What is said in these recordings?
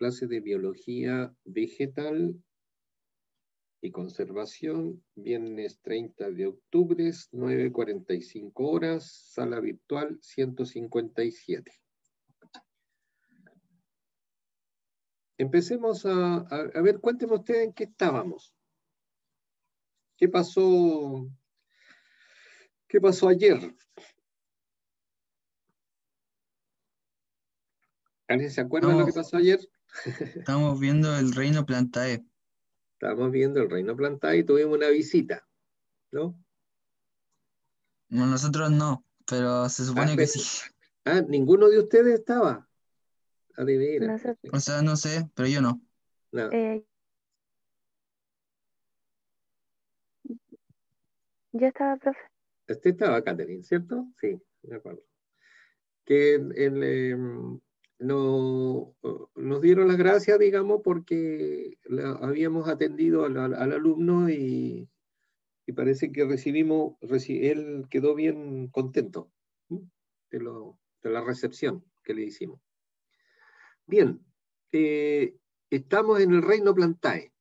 clase de biología vegetal y conservación, viernes 30 de octubre, 9:45 horas, sala virtual 157. Empecemos a ver, cuéntenme ustedes en qué estábamos. ¿Qué pasó ayer? ¿Alguien se acuerda de lo que pasó ayer? Estamos viendo el Reino Plantae. Estábamos viendo el Reino Plantae y tuvimos una visita, ¿no? No, nosotros no, pero se supone que sí. ¿Ninguno de ustedes estaba? De veras. O sea, no sé, pero yo no. No. Yo estaba, profe. Usted estaba, Catherine, ¿cierto? Sí, de acuerdo. Que nos dieron las gracias, digamos, porque habíamos atendido al alumno y parece que él quedó bien contento de la recepción que le hicimos. Bien, estamos en el Reino Plantae.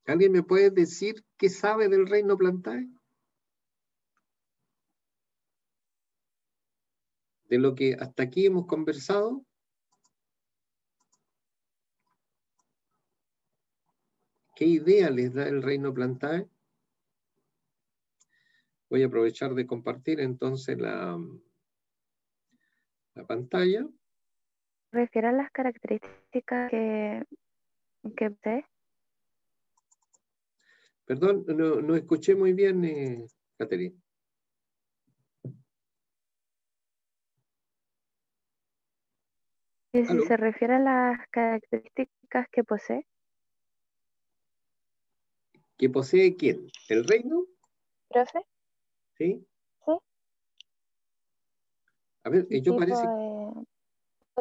¿Alguien me puede decir qué sabe del Reino Plantae? De lo que hasta aquí hemos conversado. ¿Qué idea les da el Reino Plantae? Voy a aprovechar de compartir entonces la pantalla. ¿Refiere a las características que posee? Perdón, no escuché muy bien, Catherine. ¿Y si se refiere a las características que posee? ¿Que posee quién? ¿El reino? ¿Profe? ¿Sí? Sí. A ver, yo tipo, parece...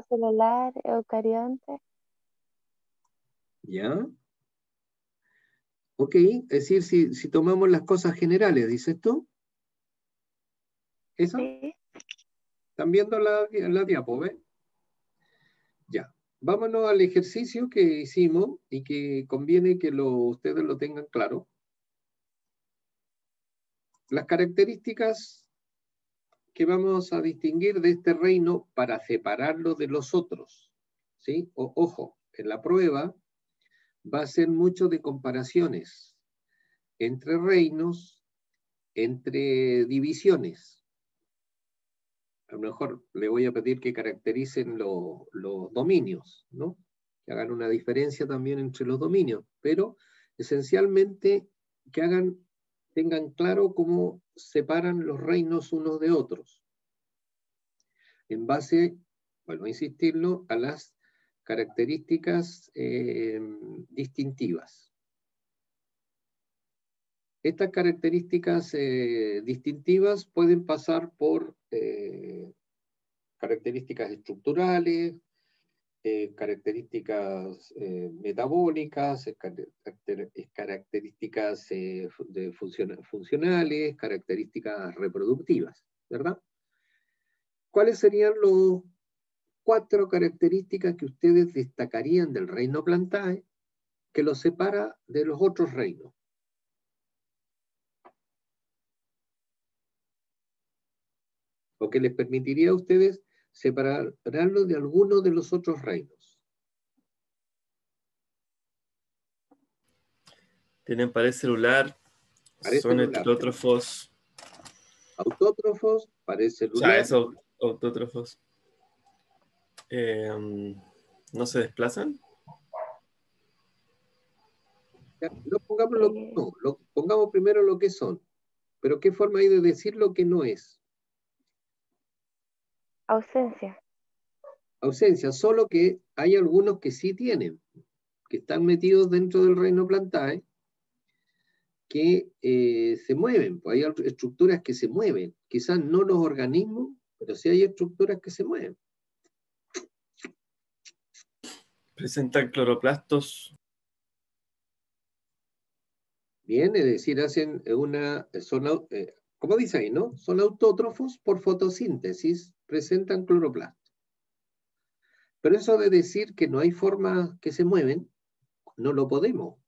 celular, eucarionte. ¿Ya? Ok, es decir, si tomamos las cosas generales, ¿dices tú? ¿Eso? Sí. ¿Están viendo la diapo, ve? Ya. Vámonos al ejercicio que hicimos y que conviene que ustedes lo tengan claro. Las características que vamos a distinguir de este reino para separarlo de los otros, ¿sí? Ojo, en la prueba va a ser mucho de comparaciones entre reinos, entre divisiones. A lo mejor le voy a pedir que caractericen los dominios, ¿no? Que hagan una diferencia también entre los dominios, pero esencialmente que tengan claro cómo separan los reinos unos de otros, en base, vuelvo a insistirlo, a las características distintivas. Estas características distintivas pueden pasar por características estructurales, características metabólicas, características funcionales, características reproductivas, ¿verdad? ¿Cuáles serían las 4 características que ustedes destacarían del reino Plantae que los separa de los otros reinos? O que les permitiría a ustedes separarlo de alguno de los otros reinos. Tienen pared celular, son heterótrofos. Autótrofos, pared celular. O sea, esos autótrofos. ¿No se desplazan? No pongamos pongamos primero lo que son. Pero ¿qué forma hay de decir lo que no es? Ausencia. Ausencia, solo que hay algunos que sí tienen, que están metidos dentro del reino Plantae, que se mueven, pues hay estructuras que se mueven, quizás no los organismos, pero sí hay estructuras que se mueven. Presentan cloroplastos. Bien, es decir, ¿cómo dice ahí, no? Son autótrofos por fotosíntesis, presentan cloroplasto. Pero eso de decir que no hay formas que se mueven, no lo podemos.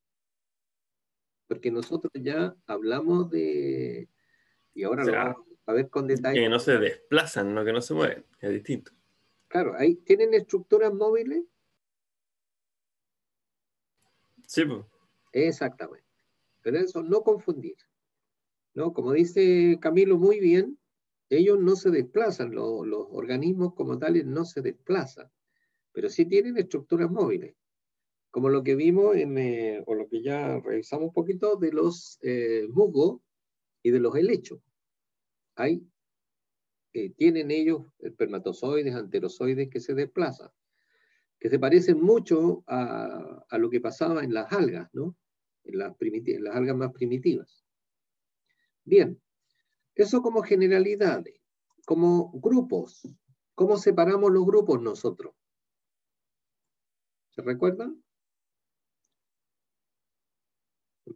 Porque nosotros ya hablamos de, y ahora O lo sea, vamos a ver con detalle. que no se desplazan, no que no se mueven. Es distinto. Claro, ahí tienen estructuras móviles. Sí, pues. Exactamente. Pero eso no confundir, ¿no? Como dice Camilo muy bien, ellos no se desplazan, los organismos como tales no se desplazan, pero sí tienen estructuras móviles, como lo que vimos o lo que ya revisamos un poquito de los musgos y de los helechos. Hay, tienen ellos espermatozoides, anterozoides que se desplazan, que se parecen mucho a lo que pasaba en las algas, ¿no? En las algas más primitivas. Bien, eso como generalidades, como grupos. ¿Cómo separamos los grupos nosotros? ¿Se recuerdan?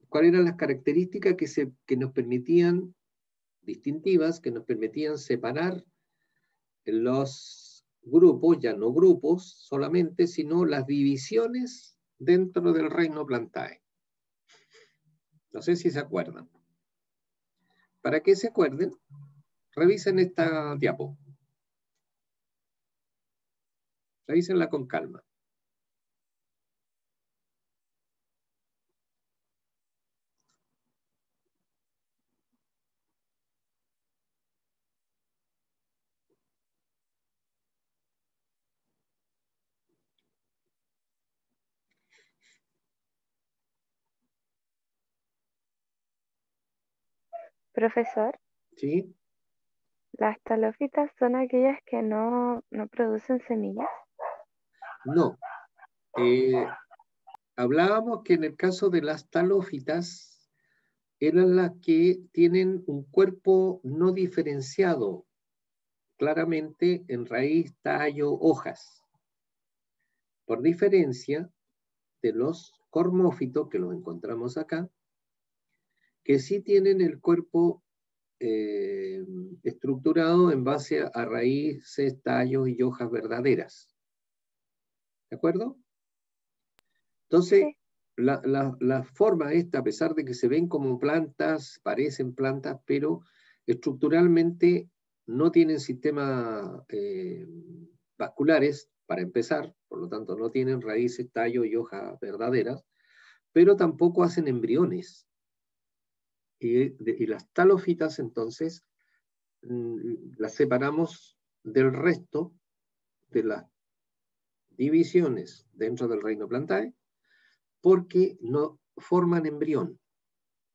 ¿Cuáles eran las características que nos permitían, distintivas, que nos permitían separar los grupos, ya no grupos solamente, sino las divisiones dentro del reino Plantae? No sé si se acuerdan. Para que se acuerden, revisen esta diapo. Revísenla con calma. Profesor, ¿Sí? ¿las talófitas son aquellas que no producen semillas? No. Hablábamos que en el caso de las talófitas eran las que tienen un cuerpo no diferenciado claramente en raíz, tallo, hojas, por diferencia de los cormófitos, que los encontramos acá, que sí tienen el cuerpo estructurado en base a raíces, tallos y hojas verdaderas. ¿De acuerdo? Entonces, Sí. la forma esta, a pesar de que se ven como plantas, parecen plantas, pero estructuralmente no tienen sistemas vasculares, para empezar, por lo tanto no tienen raíces, tallos y hojas verdaderas, pero tampoco hacen embriones. Y las talófitas, entonces, las separamos del resto de las divisiones dentro del reino Plantae, porque no forman embrión,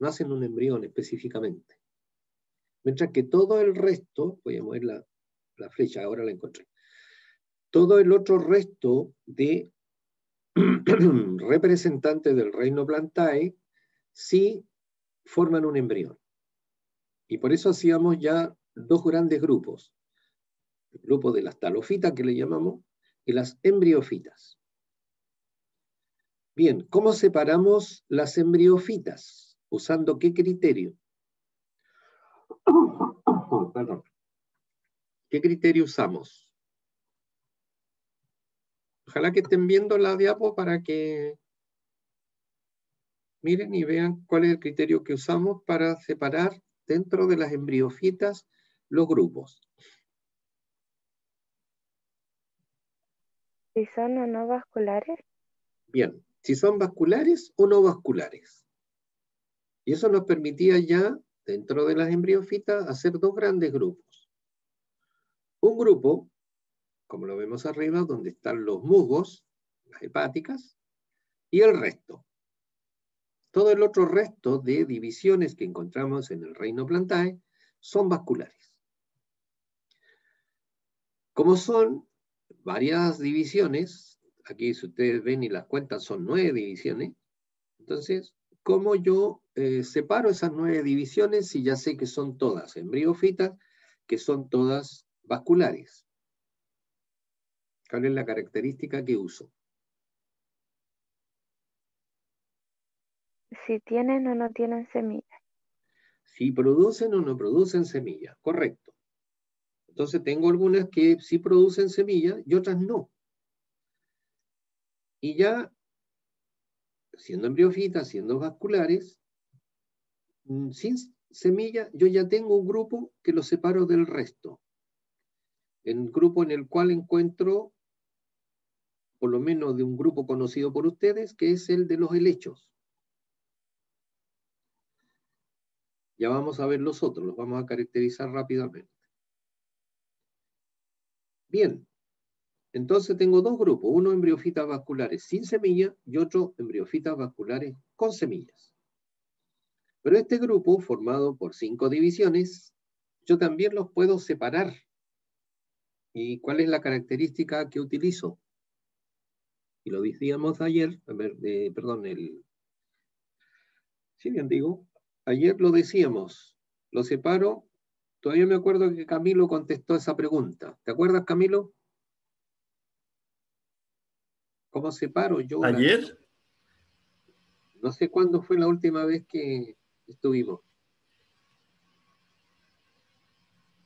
no hacen un embrión específicamente. Mientras que todo el resto, voy a mover la flecha, ahora la encontré, todo el otro resto de representantes del reino Plantae sí forman un embrión. Y por eso hacíamos ya dos grandes grupos. El grupo de las talofitas, que le llamamos, y las embriofitas. Bien, ¿cómo separamos las embriofitas? ¿Usando qué criterio? Perdón. ¿Qué criterio usamos? Ojalá que estén viendo la diapo para que miren y vean cuál es el criterio que usamos para separar dentro de las embriofitas los grupos. Si son o no vasculares, Bien, si son vasculares o no vasculares. Y eso nos permitía ya, dentro de las embriofitas, hacer dos grandes grupos. Un grupo, como lo vemos arriba, donde están los musgos, las hepáticas, y el resto. Todo el otro resto de divisiones que encontramos en el reino Plantae son vasculares. Como son varias divisiones, aquí si ustedes ven y las cuentas son 9 divisiones, entonces, ¿cómo yo separo esas 9 divisiones si ya sé que son todas embriofitas, que son todas vasculares? ¿Cuál es la característica que uso? si tienen o no tienen semillas. Si producen o no producen semillas, correcto. Entonces tengo algunas que sí producen semillas y otras no. Y ya, siendo embriofitas, siendo vasculares, sin semilla, yo ya tengo un grupo que lo separo del resto. El grupo en el cual encuentro, por lo menos de un grupo conocido por ustedes, que es el de los helechos. Ya vamos a ver los otros, los vamos a caracterizar rápidamente. Bien, entonces tengo dos grupos, uno embriofitas vasculares sin semilla y otro embriofitas vasculares con semillas. Pero este grupo, formado por 5 divisiones, yo también los puedo separar. ¿Y cuál es la característica que utilizo? Y lo decíamos ayer, sí, bien digo, ayer lo decíamos, lo separo, todavía me acuerdo que Camilo contestó esa pregunta. ¿Te acuerdas, Camilo? ¿Cómo separo yo? ¿Ayer? No sé cuándo fue la última vez que estuvimos.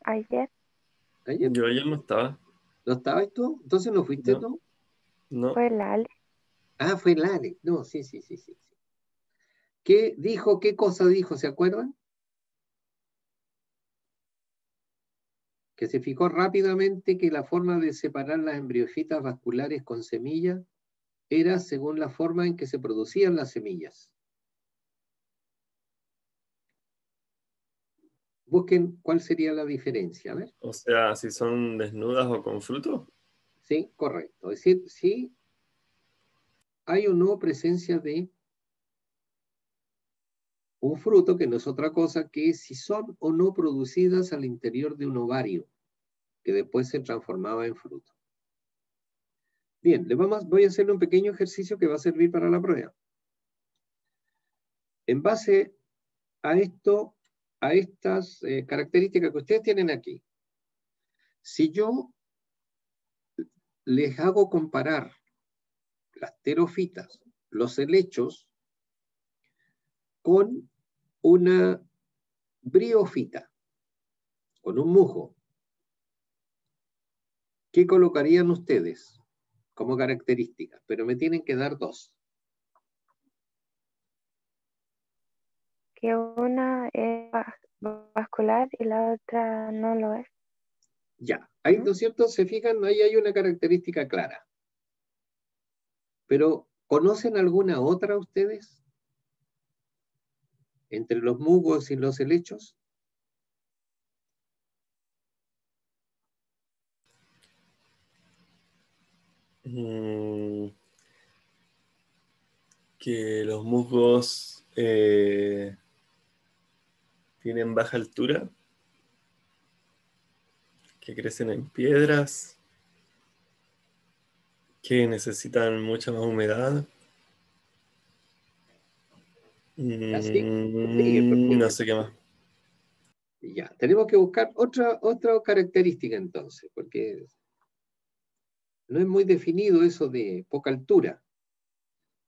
Ayer. ¿Ayer? Yo ayer no estaba. ¿No estabas tú? ¿Entonces no fuiste No, tú? no. Fue el Ale. Ah, fue el Ale. No, sí. ¿Qué dijo? ¿Qué cosa dijo? ¿Se acuerdan? Que se fijó rápidamente que la forma de separar las embriofitas vasculares con semillas era según la forma en que se producían las semillas. Busquen cuál sería la diferencia. A ver. O sea, si son desnudas o con fruto. Sí, correcto. Es decir, si hay o no presencia de un fruto, que no es otra cosa que si son o no producidas al interior de un ovario, que después se transformaba en fruto. Bien, voy a hacerle un pequeño ejercicio que va a servir para la prueba. En base a esto, a estas características que ustedes tienen aquí, si yo les hago comparar las terofitas, los helechos, con una briofita, con un musgo, ¿qué colocarían ustedes como características? Pero me tienen que dar dos. Que una es vascular y la otra no lo es. Ya, ahí, ¿no es cierto? Se fijan, ahí hay una característica clara. Pero, ¿conocen alguna otra ustedes? Entre los musgos y los helechos. Que los musgos tienen baja altura, que crecen en piedras, que necesitan mucha más humedad. Así, sigue, No sé qué más. ya, tenemos que buscar otra característica entonces, porque no es muy definido eso de poca altura.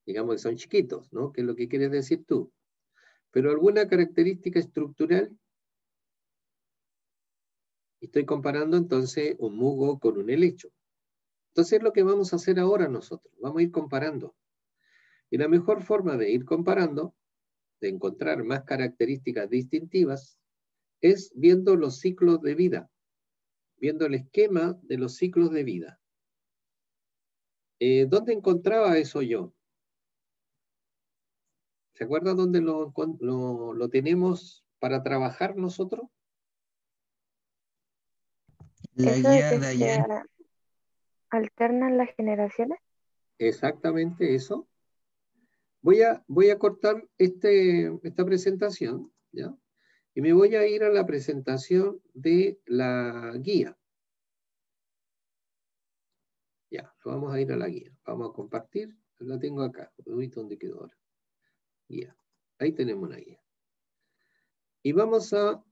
Digamos que son chiquitos, ¿no? Que es lo que quieres decir tú. Pero alguna característica estructural. Estoy comparando entonces un musgo con un helecho. Entonces es lo que vamos a hacer ahora nosotros. Vamos a ir comparando. Y la mejor forma de ir comparando, de encontrar más características distintivas, es viendo los ciclos de vida, viendo el esquema de los ciclos de vida. ¿Dónde encontraba eso yo? ¿Se acuerdan dónde lo tenemos para trabajar nosotros? La Eso de guía que de se ayer. alternan las generaciones. Exactamente eso. Voy a cortar esta presentación, ¿ya? Y me voy a ir a la presentación de la guía. Ya, vamos a ir a la guía. Vamos a compartir. La tengo acá. ¿Dónde quedó ahora? Guía. Ahí tenemos la guía. Y vamos a,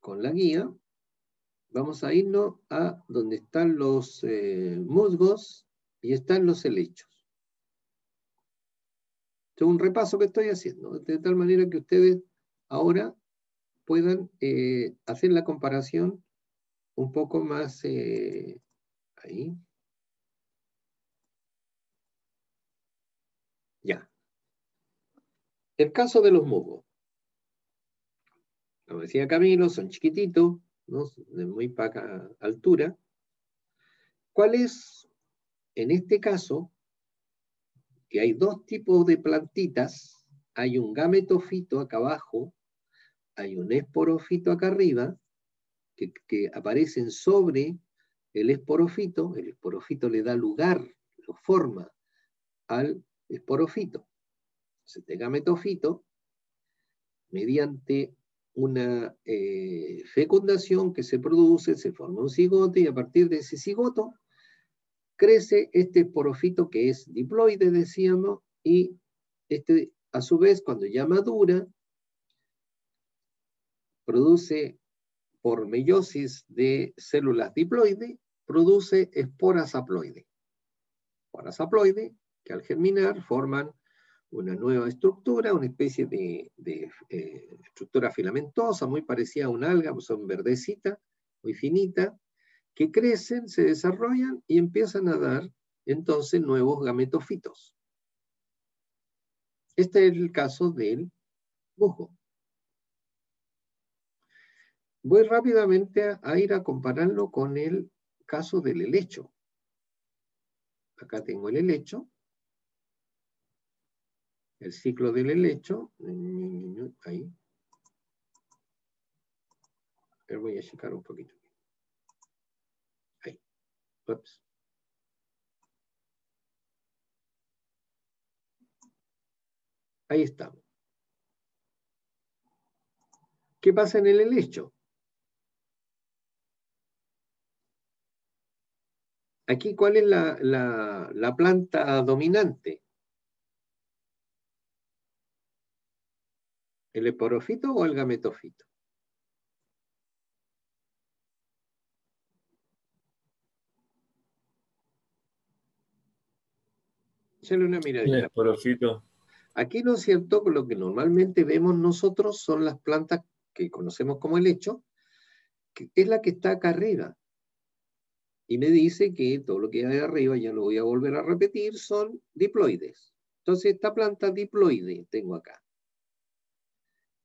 con la guía, vamos a irnos a donde están los musgos y están los helechos. Esto es un repaso que estoy haciendo, de tal manera que ustedes ahora puedan hacer la comparación un poco más ahí. El caso de los musgos. Como decía Camilo, son chiquititos, ¿no? De muy poca altura. ¿Cuál es, en este caso, que hay dos tipos de plantitas? Hay un gametofito acá abajo, hay un esporofito acá arriba, que aparecen sobre el esporofito le da lugar, lo forma al esporofito. Este gametofito, mediante una fecundación que se produce, se forma un cigoto y a partir de ese cigoto crece este esporofito que es diploide, decíamos, y este a su vez cuando ya madura produce por meiosis de células diploides, produce esporas haploides. Esporas haploides que al germinar forman una nueva estructura, una especie de estructura filamentosa, muy parecida a una alga, pues son verdecita, muy finita, que crecen, se desarrollan y empiezan a dar entonces nuevos gametofitos. Este es el caso del musgo. Voy rápidamente a ir a compararlo con el caso del helecho. Acá tengo el helecho. El ciclo del helecho. Ahí. Pero voy a checar un poquito. Ahí. Ups. Ahí estamos. ¿Qué pasa en el helecho? Aquí, ¿cuál es la planta dominante? ¿El esporofito o el gametofito? Échale una El miradita. esporofito. Aquí, ¿no es cierto? Lo que normalmente vemos nosotros son las plantas que conocemos como helecho, que es la que está acá arriba. Y me dice que todo lo que hay arriba, ya lo voy a volver a repetir, son diploides. Entonces, esta planta diploide tengo acá.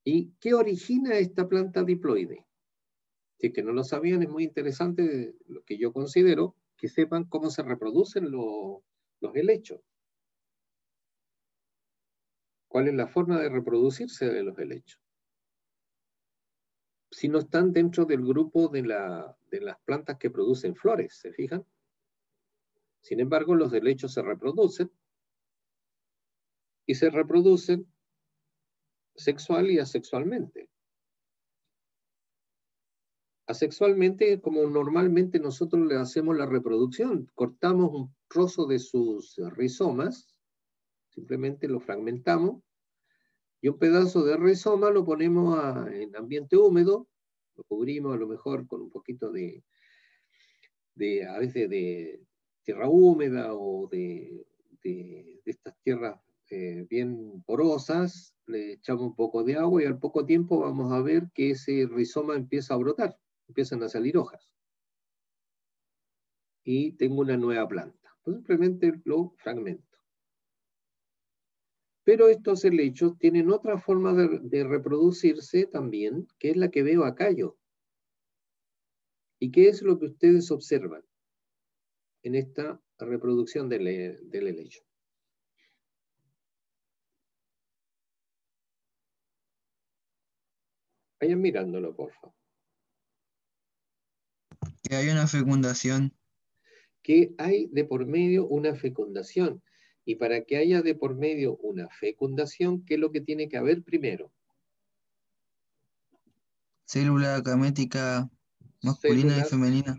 ¿Y qué origina esta planta diploide? Si es que no lo sabían, es muy interesante lo que yo considero, que sepan cómo se reproducen los helechos. ¿Cuál es la forma de reproducirse de los helechos? Si no están dentro del grupo de las plantas que producen flores, ¿se fijan? Sin embargo, los helechos se reproducen y se reproducen sexual y asexualmente. Asexualmente, como normalmente nosotros le hacemos la reproducción, cortamos un trozo de sus rizomas, simplemente lo fragmentamos, y un pedazo de rizoma lo ponemos en ambiente húmedo, lo cubrimos a lo mejor con un poquito a veces de tierra húmeda o de estas tierras bien porosas, le echamos un poco de agua y al poco tiempo vamos a ver que ese rizoma empieza a brotar, empiezan a salir hojas. Y tengo una nueva planta. Pues simplemente lo fragmento. Pero estos helechos tienen otra forma de reproducirse también, que es la que veo acá yo. ¿Y qué es lo que ustedes observan en esta reproducción del helecho? Vayan mirándolo, por favor. Que hay una fecundación. Que hay de por medio una fecundación. Y para que haya de por medio una fecundación, ¿qué es lo que tiene que haber primero? Célula gamética masculina y Células, femenina.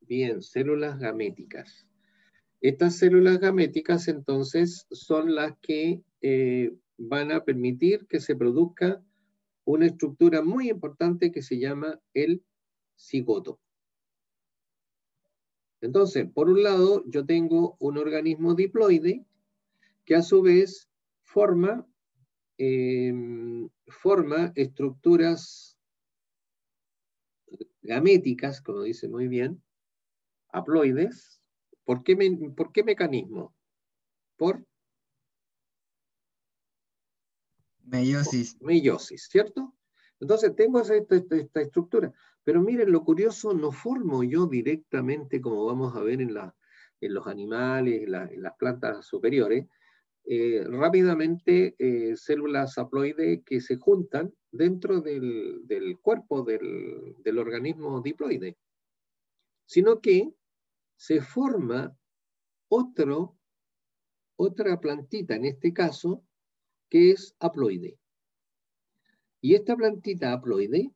bien, células gaméticas. Estas células gaméticas entonces son las que van a permitir que se produzca una estructura muy importante que se llama el cigoto. Entonces, por un lado, yo tengo un organismo diploide que a su vez forma estructuras gaméticas, como dice muy bien, haploides. ¿Por qué mecanismo? Por Meiosis. Meiosis, ¿cierto? Entonces tengo esta estructura. Pero miren, lo curioso, no formo yo directamente, como vamos a ver en los animales, en las plantas superiores, rápidamente células haploides que se juntan dentro del cuerpo del organismo diploide, sino que se forma otra plantita, en este caso, que es haploide. Y esta plantita haploide,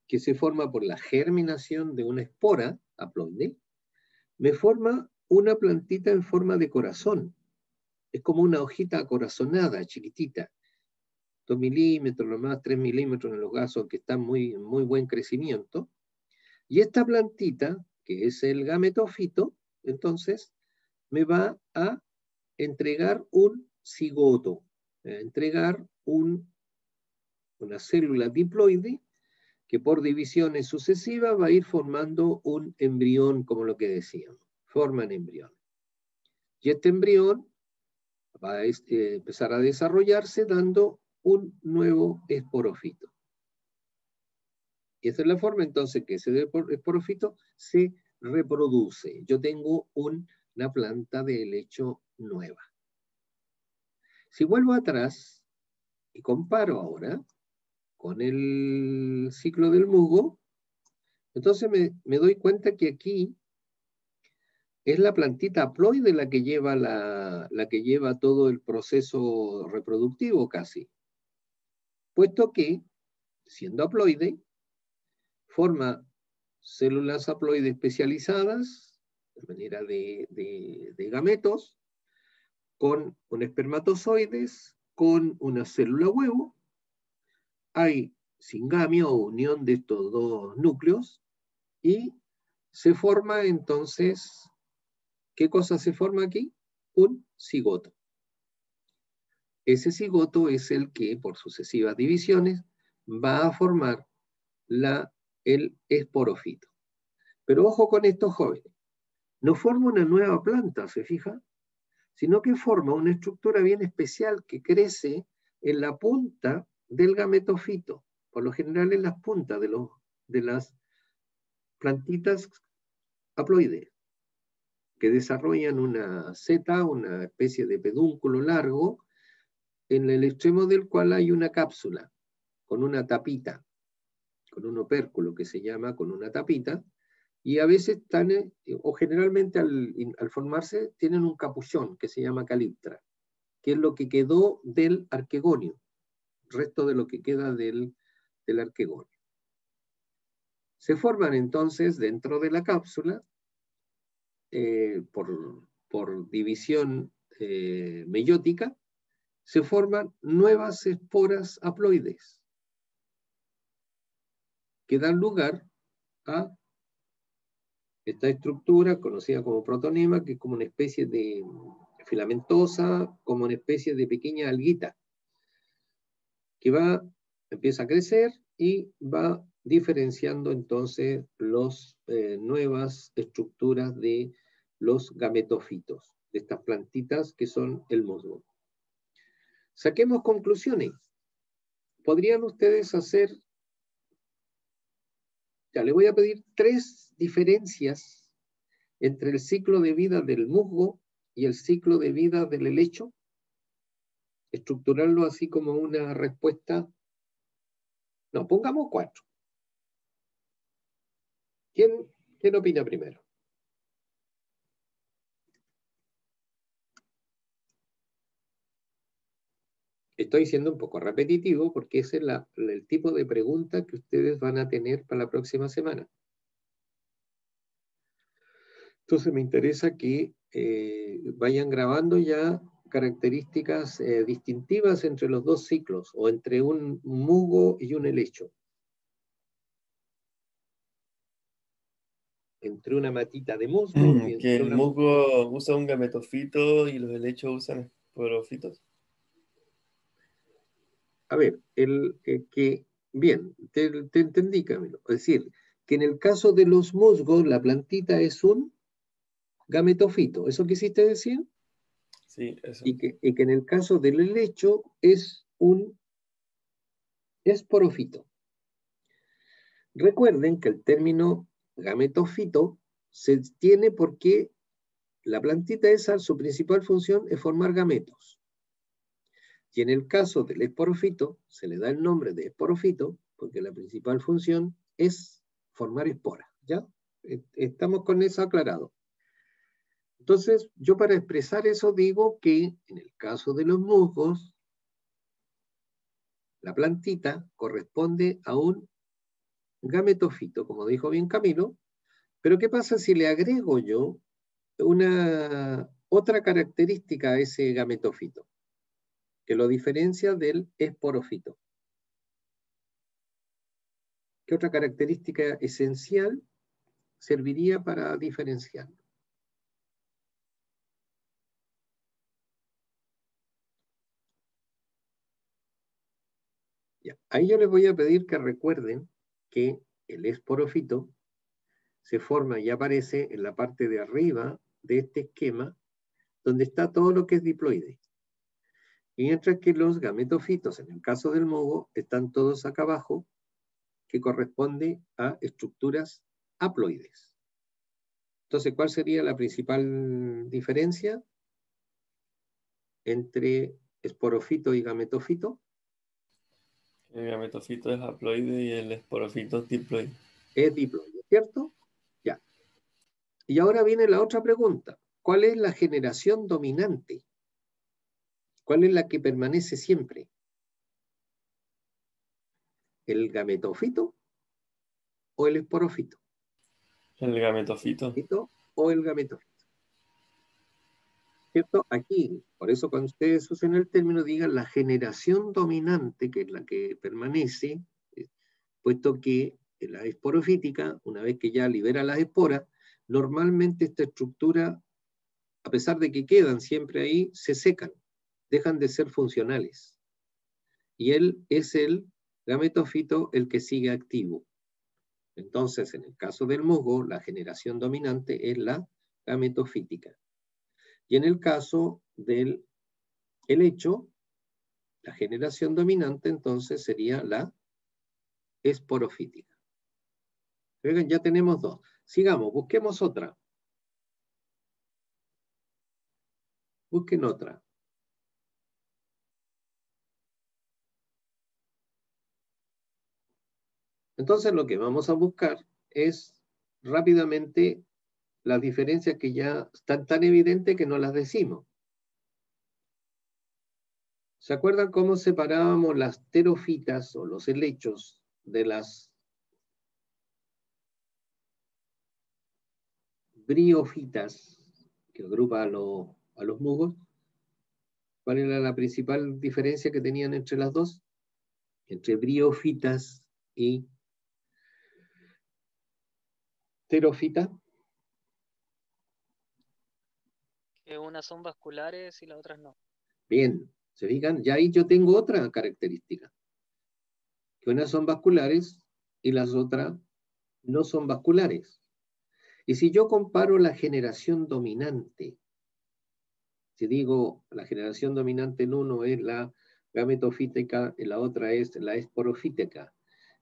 que se forma por la germinación de una espora haploide, me forma una plantita en forma de corazón. Es como una hojita acorazonada, chiquitita. 2 milímetros, lo más 3 milímetros en los casos que están muy buen crecimiento. Y esta plantita, que es el gametófito, entonces, me va a entregar un cigoto, entregar una célula diploide que por divisiones sucesivas va a ir formando un embrión, como lo que decíamos. Forman embrión. Y este embrión va a empezar a desarrollarse dando un nuevo esporófito. Y esa es la forma entonces que ese esporófito se reproduce. Yo tengo una planta de helecho nueva. Si vuelvo atrás y comparo ahora con el ciclo del musgo, entonces me doy cuenta que aquí es la plantita haploide la que lleva todo el proceso reproductivo casi. Puesto que, siendo haploide, forma células haploides especializadas, de manera de gametos, con un espermatozoides, con una célula huevo. Hay singamia o unión de estos dos núcleos y se forma entonces, ¿qué cosa se forma aquí? Un cigoto. Ese cigoto es el que, por sucesivas divisiones, va a formar el esporófito. Pero ojo con estos jóvenes. No forma una nueva planta, ¿se fija? Sino que forma una estructura bien especial que crece en la punta del gametofito, por lo general en las puntas de las plantitas haploides, que desarrollan una seta, una especie de pedúnculo largo, en el extremo del cual hay una cápsula, con una tapita, con un opérculo que se llama con una tapita, y a veces están, o generalmente al formarse, tienen un capuchón que se llama caliptra, que es lo que quedó del arquegonio, resto de lo que queda del arquegonio. Se forman entonces dentro de la cápsula, por división meiótica, se forman nuevas esporas haploides, que dan lugar a esta estructura conocida como protonema, que es como una especie de filamentosa, como una especie de pequeña alguita, que empieza a crecer y va diferenciando entonces las nuevas estructuras de los gametófitos, de estas plantitas que son el musgo. Saquemos conclusiones. ¿Podrían ustedes hacer? Ya, le voy a pedir 3 diferencias entre el ciclo de vida del musgo y el ciclo de vida del helecho. Estructurarlo así como una respuesta. No, pongamos 4. ¿Quién opina primero? Estoy siendo un poco repetitivo porque ese es el tipo de pregunta que ustedes van a tener para la próxima semana. Entonces me interesa que vayan grabando ya características distintivas entre los dos ciclos o entre un musgo y un helecho. Entre una matita de musgo y Que entre el musgo usa un gametofito y los helechos usan esporófitos. A ver, bien, te entendí, Camilo. Es decir, que en el caso de los musgos, la plantita es un gametofito. ¿Eso quisiste decir? Sí, eso. Y que en el caso del helecho es un esporofito. Recuerden que el término gametofito se tiene porque la plantita esa, su principal función es formar gametos. Y en el caso del esporofito, se le da el nombre de esporofito porque la principal función es formar esporas. ¿Ya? Estamos con eso aclarado. Entonces, yo para expresar eso digo que en el caso de los musgos, la plantita corresponde a un gametofito, como dijo bien Camilo, pero ¿qué pasa si le agrego yo otra característica a ese gametofito que lo diferencia del esporofito? ¿Qué otra característica esencial serviría para diferenciarlo? Ya. Ahí yo les voy a pedir que recuerden que el esporofito se forma y aparece en la parte de arriba de este esquema, donde está todo lo que es diploide. Y mientras que los gametofitos, en el caso del mogo, están todos acá abajo, que corresponde a estructuras haploides. Entonces, ¿cuál sería la principal diferencia entre esporofito y gametofito? El gametofito es haploide y el esporofito es diploide. Es diploide, ¿cierto? Ya. Y ahora viene la otra pregunta. ¿Cuál es la generación dominante? ¿Cuál es la que permanece siempre? ¿El gametofito o el esporofito? El gametofito. ¿O el gametofito? ¿Cierto? Aquí, por eso cuando ustedes usen el término, digan la generación dominante, que es la que permanece, puesto que la esporofítica, una vez que ya libera las esporas, normalmente esta estructura, a pesar de que quedan siempre ahí, se secan, dejan de ser funcionales. Y él es el gametofito el que sigue activo. Entonces, en el caso del musgo, la generación dominante es la gametofítica. Y en el caso del helecho, la generación dominante entonces sería la esporofítica. Vean, ya tenemos dos. Sigamos, busquemos otra. Busquen otra. Entonces lo que vamos a buscar es rápidamente las diferencias que ya están tan evidentes que no las decimos. ¿Se acuerdan cómo separábamos las terofitas o los helechos de las briofitas que agrupa a los musgos? ¿Cuál era la principal diferencia que tenían entre las dos? Entre briofitas y terofitas. Que unas son vasculares y las otras no. Bien, ¿se fijan? Ya ahí yo tengo otra característica. Que unas son vasculares y las otras no son vasculares. Y si yo comparo la generación dominante, si digo la generación dominante en uno es la gametofítica y la otra es la esporofítica,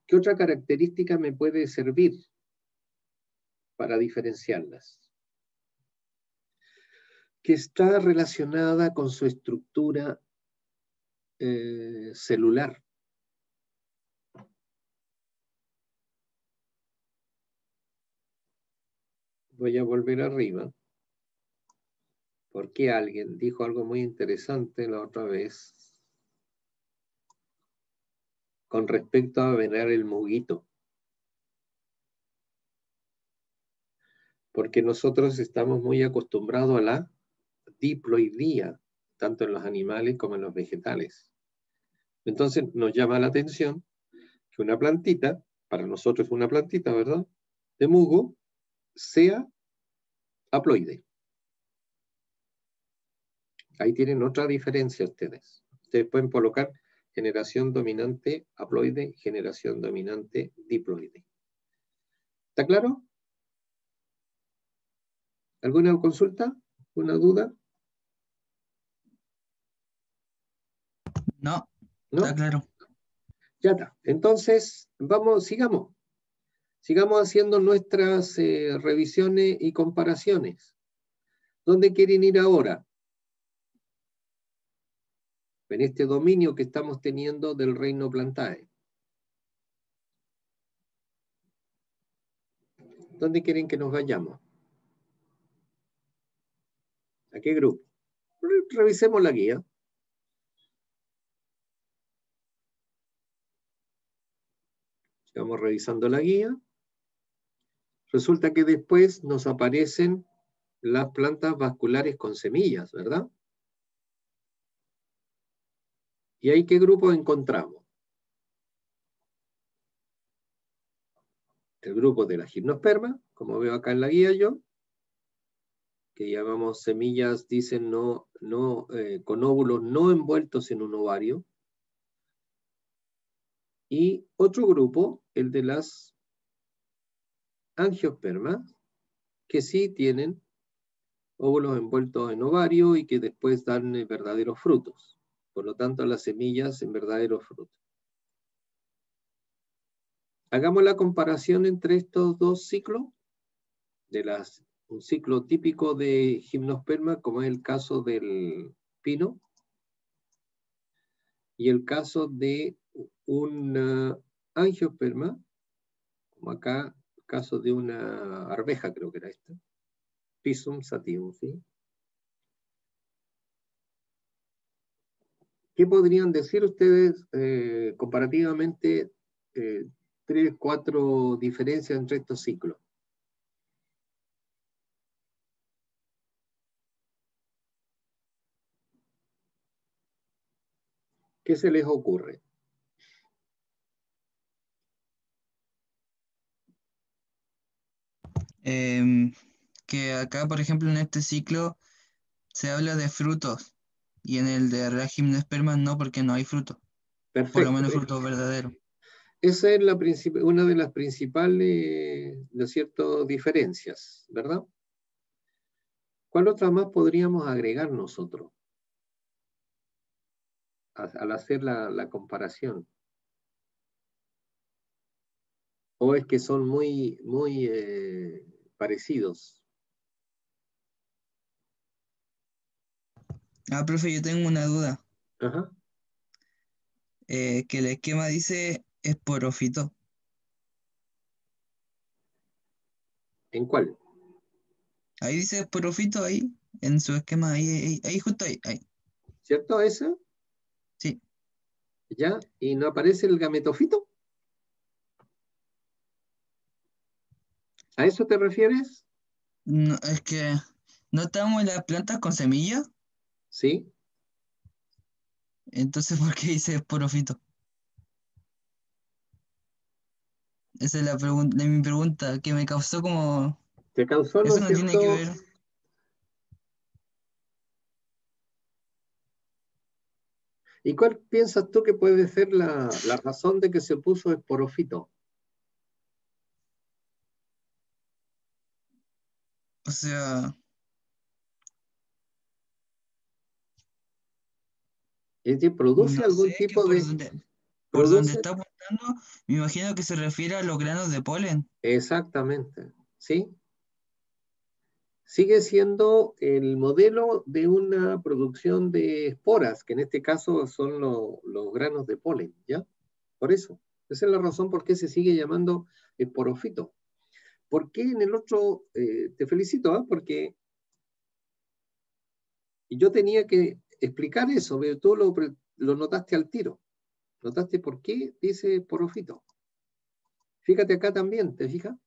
¿qué otra característica me puede servir para diferenciarlas? Que está relacionada con su estructura celular. Voy a volver arriba, porque alguien dijo algo muy interesante la otra vez con respecto a venerar el muguito. Porque nosotros estamos muy acostumbrados a la diploidía, tanto en los animales como en los vegetales. Entonces nos llama la atención que una plantita, para nosotros es una plantita, ¿verdad?, de musgo, sea haploide. Ahí tienen otra diferencia ustedes. Ustedes pueden colocar generación dominante haploide, generación dominante diploide. ¿Está claro? ¿Alguna consulta? ¿Una duda? No, ¿No? está claro. Ya está. Entonces, sigamos. Sigamos haciendo nuestras revisiones y comparaciones. ¿Dónde quieren ir ahora? En este dominio que estamos teniendo del reino Plantae. ¿Dónde quieren que nos vayamos? ¿A qué grupo? Revisemos la guía. Vamos revisando la guía. Resulta que después nos aparecen las plantas vasculares con semillas, ¿verdad? ¿Y ahí qué grupo encontramos? El grupo de la gimnosperma, como veo acá en la guía yo, que llamamos semillas, dicen con óvulos no envueltos en un ovario. Y otro grupo, el de las angiospermas, que sí tienen óvulos envueltos en ovario y que después dan verdaderos frutos. Por lo tanto, las semillas en verdaderos frutos. Hagamos la comparación entre estos dos ciclos, un ciclo típico de gimnosperma, como es el caso del pino, y el caso de una angiosperma, como acá, el caso de una arveja, creo que era esta, Pisum sativum, ¿sí? ¿Qué podrían decir ustedes comparativamente 3, 4 diferencias entre estos ciclos? ¿Qué se les ocurre? Que acá, por ejemplo, en este ciclo se habla de frutos y en el de Real Gimnosperma no, porque no hay frutos, por lo Perfecto. menos frutos verdaderos. Esa es una de las principales, ¿no es cierto?, diferencias, ¿verdad? ¿Cuál otra más podríamos agregar nosotros al hacer la comparación? ¿O es que son muy parecidos? Profe, yo tengo una duda. Ajá. Que el esquema dice esporofito. ¿En cuál? Ahí dice esporofito, ahí, en su esquema, ahí justo ahí. ¿Cierto esa? Sí. ¿Ya? ¿Y no aparece el gametofito? ¿A eso te refieres? No, es que no estamos en las plantas con semillas, Sí. entonces ¿por qué dice esporofito? Esa es mi pregunta, que me causó como... Te causó, ¿no Eso es no tiene que cierto? ver. ¿Y cuál piensas tú que puede ser la razón de que se puso esporofito? O sea, Es decir, no ¿produce sé, algún que tipo de... por donde ¿Produce? está apuntando, me imagino que se refiere a los granos de polen. Exactamente, ¿sí? Sigue siendo el modelo de una producción de esporas, que en este caso son los granos de polen, ¿ya? Por eso. Esa es la razón por qué se sigue llamando esporofito. ¿Por qué en el otro? Te felicito, ¿eh? Porque yo tenía que explicar eso, pero tú lo notaste al tiro. ¿Notaste por qué dice esporofito? Fíjate acá también, ¿te fijas?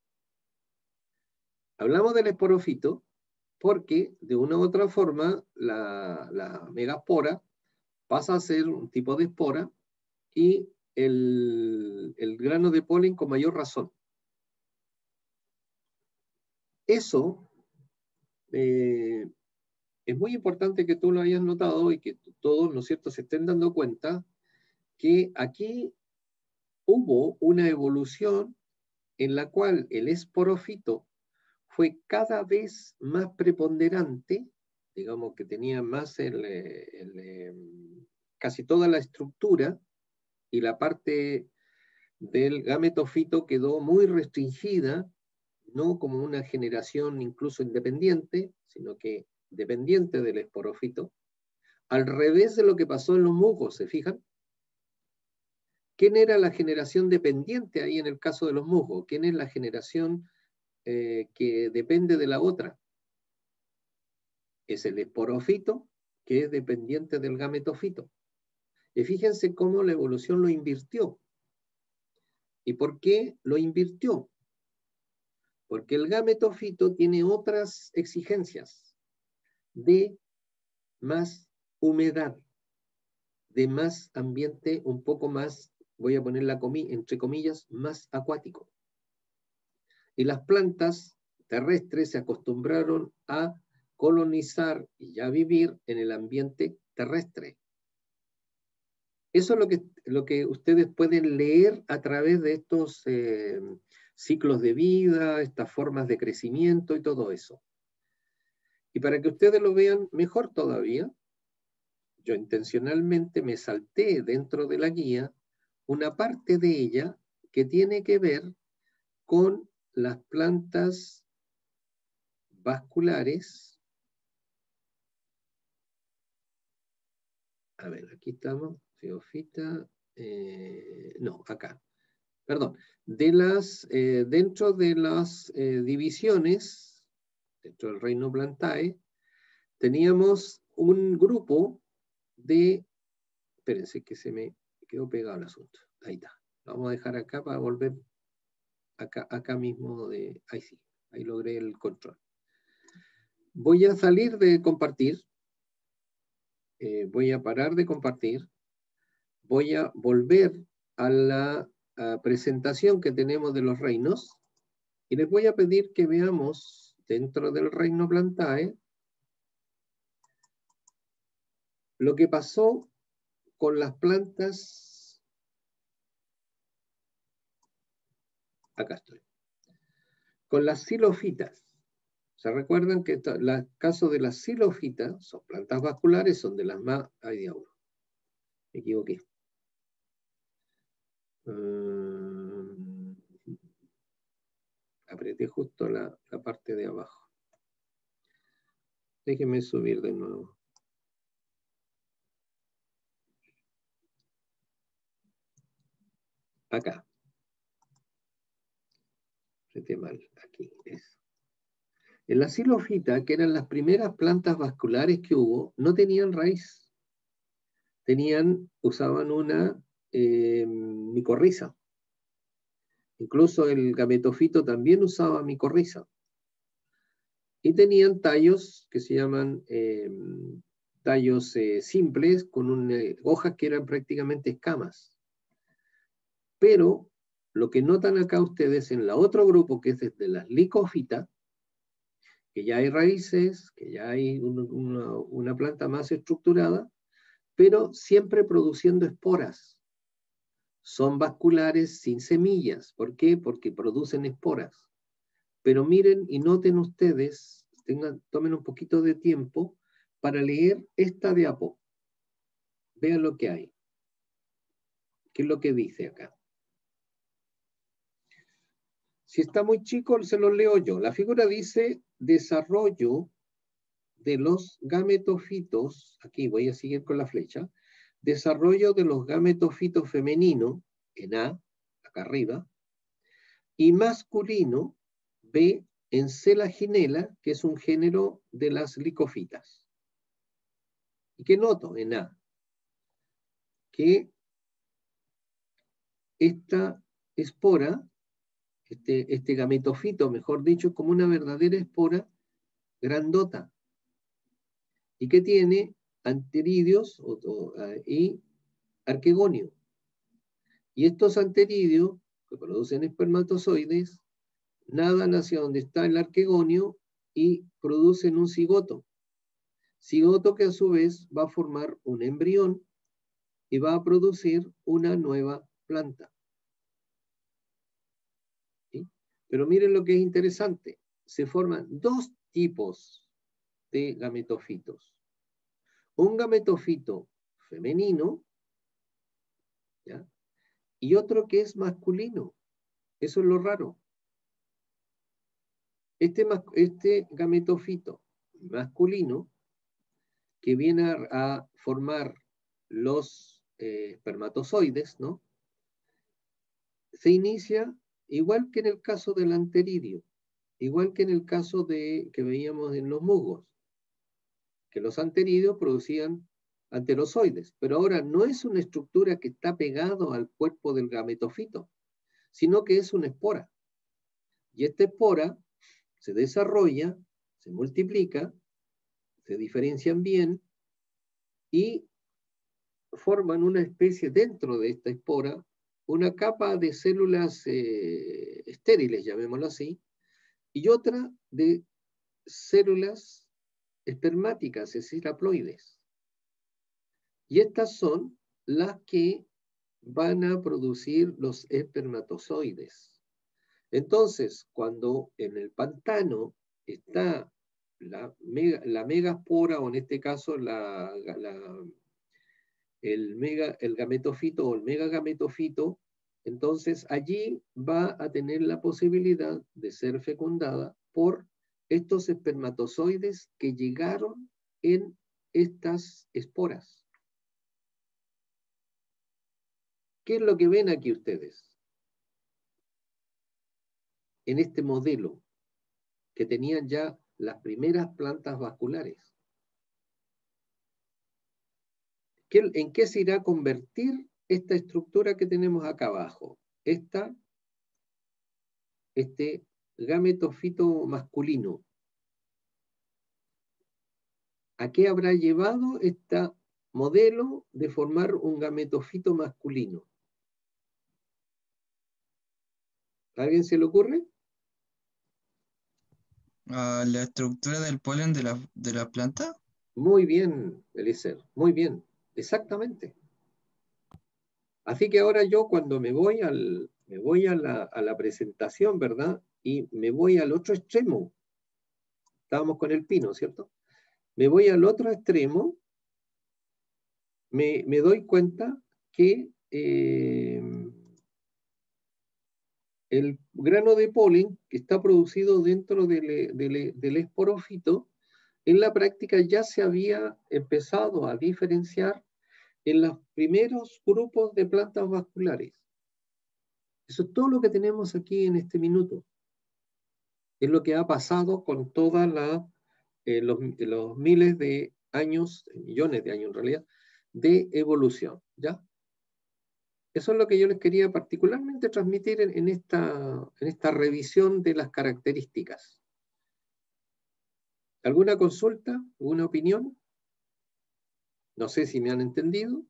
Hablamos del esporofito porque de una u otra forma la megaspora pasa a ser un tipo de espora y el grano de polen con mayor razón. Eso es muy importante que tú lo hayas notado y que todos, ¿no es cierto?, se estén dando cuenta que aquí hubo una evolución en la cual el esporofito fue cada vez más preponderante, digamos que tenía más casi toda la estructura y la parte del gametofito quedó muy restringida, no como una generación incluso independiente, sino que dependiente del esporófito, al revés de lo que pasó en los musgos, ¿se fijan? ¿Quién era la generación dependiente ahí en el caso de los musgos? ¿Quién es la generación que depende de la otra? Es el esporófito, que es dependiente del gametofito. Y fíjense cómo la evolución lo invirtió. ¿Y por qué lo invirtió? Porque el gametofito tiene otras exigencias de más humedad, de más ambiente un poco más, voy a poner entre comillas, más acuático. Y las plantas terrestres se acostumbraron a colonizar y ya vivir en el ambiente terrestre. Eso es lo que ustedes pueden leer a través de estos ciclos de vida, estas formas de crecimiento y todo eso. Y para que ustedes lo vean mejor todavía, yo intencionalmente me salté dentro de la guía una parte de ella que tiene que ver con las plantas vasculares. A ver, aquí estamos, Fiofita, no, acá, perdón, dentro de las divisiones, dentro del reino Plantae, teníamos un grupo de, espérense que se me quedó pegado el asunto, ahí está, lo vamos a dejar acá para volver acá mismo, ahí sí, ahí logré el control. Voy a salir de compartir, voy a parar de compartir, voy a volver a la presentación que tenemos de los reinos y les voy a pedir que veamos dentro del reino Plantae lo que pasó con las plantas. Acá estoy. Con las xilofitas. ¿Se recuerdan que el caso de las xilofitas son plantas vasculares, son de las más... Ay, diablo. Me equivoqué. Apreté justo la parte de abajo. Déjenme subir de nuevo. Acá. Apreté mal. Aquí. Eso. En la xilofita, que eran las primeras plantas vasculares que hubo, no tenían raíz. Usaban una micorriza. Incluso el gametofito también usaba micorriza. Y tenían tallos que se llaman tallos simples, con hojas que eran prácticamente escamas. Pero lo que notan acá ustedes en el otro grupo, que es desde las licofitas, que ya hay raíces, que ya hay una planta más estructurada, pero siempre produciendo esporas. Son vasculares sin semillas. ¿Por qué? Porque producen esporas. Pero miren y noten ustedes, tomen un poquito de tiempo para leer esta diapo. Vean lo que hay. ¿Qué es lo que dice acá? Si está muy chico, se lo leo yo. La figura dice desarrollo de los gametofitos. Aquí voy a seguir con la flecha. Desarrollo de los gametofitos femenino, en A, acá arriba, y masculino, B, en Selaginella, que es un género de las licofitas. ¿Y qué noto en A? Que esta espora, este gametofito, mejor dicho, como una verdadera espora grandota, y que tiene anteridios y arquegonio. Y estos anteridios, que producen espermatozoides, nadan hacia donde está el arquegonio y producen un cigoto. Cigoto que a su vez va a formar un embrión y va a producir una nueva planta. ¿Sí? Pero miren lo que es interesante. Se forman dos tipos de gametofitos. Un gametofito femenino, ¿ya? Y otro que es masculino. Eso es lo raro. Este gametofito masculino que viene a formar los espermatozoides, ¿no? Se inicia igual que en el caso del anteridio, igual que en el caso que veíamos en los musgos, que los anteridios producían anterozoides, pero ahora no es una estructura que está pegado al cuerpo del gametofito, sino que es una espora. Y esta espora se desarrolla, se multiplica, se diferencian bien y forman una especie dentro de esta espora, una capa de células estériles, llamémoslo así, y otra de células espermáticas, es decir, haploides. Y estas son las que van a producir los espermatozoides. Entonces, cuando en el pantano está la megaspora, o en este caso el gametofito o el megagametofito, entonces allí va a tener la posibilidad de ser fecundada por estos espermatozoides que llegaron en estas esporas. ¿Qué es lo que ven aquí ustedes? En este modelo que tenían ya las primeras plantas vasculares. ¿En qué se irá a convertir esta estructura que tenemos acá abajo? Este gametofito masculino. ¿A qué habrá llevado este modelo de formar un gametofito masculino? ¿A alguien se le ocurre? ¿A la estructura del polen de la planta? Muy bien, Eliezer, muy bien, exactamente. Así que ahora yo cuando me voy a la presentación, ¿verdad? Y me voy al otro extremo. Estábamos con el pino, ¿cierto? Me voy al otro extremo, me doy cuenta que el grano de polen que está producido dentro del esporófito, en la práctica ya se había empezado a diferenciar en los primeros grupos de plantas vasculares. Eso es todo lo que tenemos aquí en este minuto. Es lo que ha pasado con todos los miles de años, millones de años en realidad, de evolución, ¿ya? Eso es lo que yo les quería particularmente transmitir en esta revisión de las características. ¿Alguna consulta? ¿Alguna opinión? No sé si me han entendido.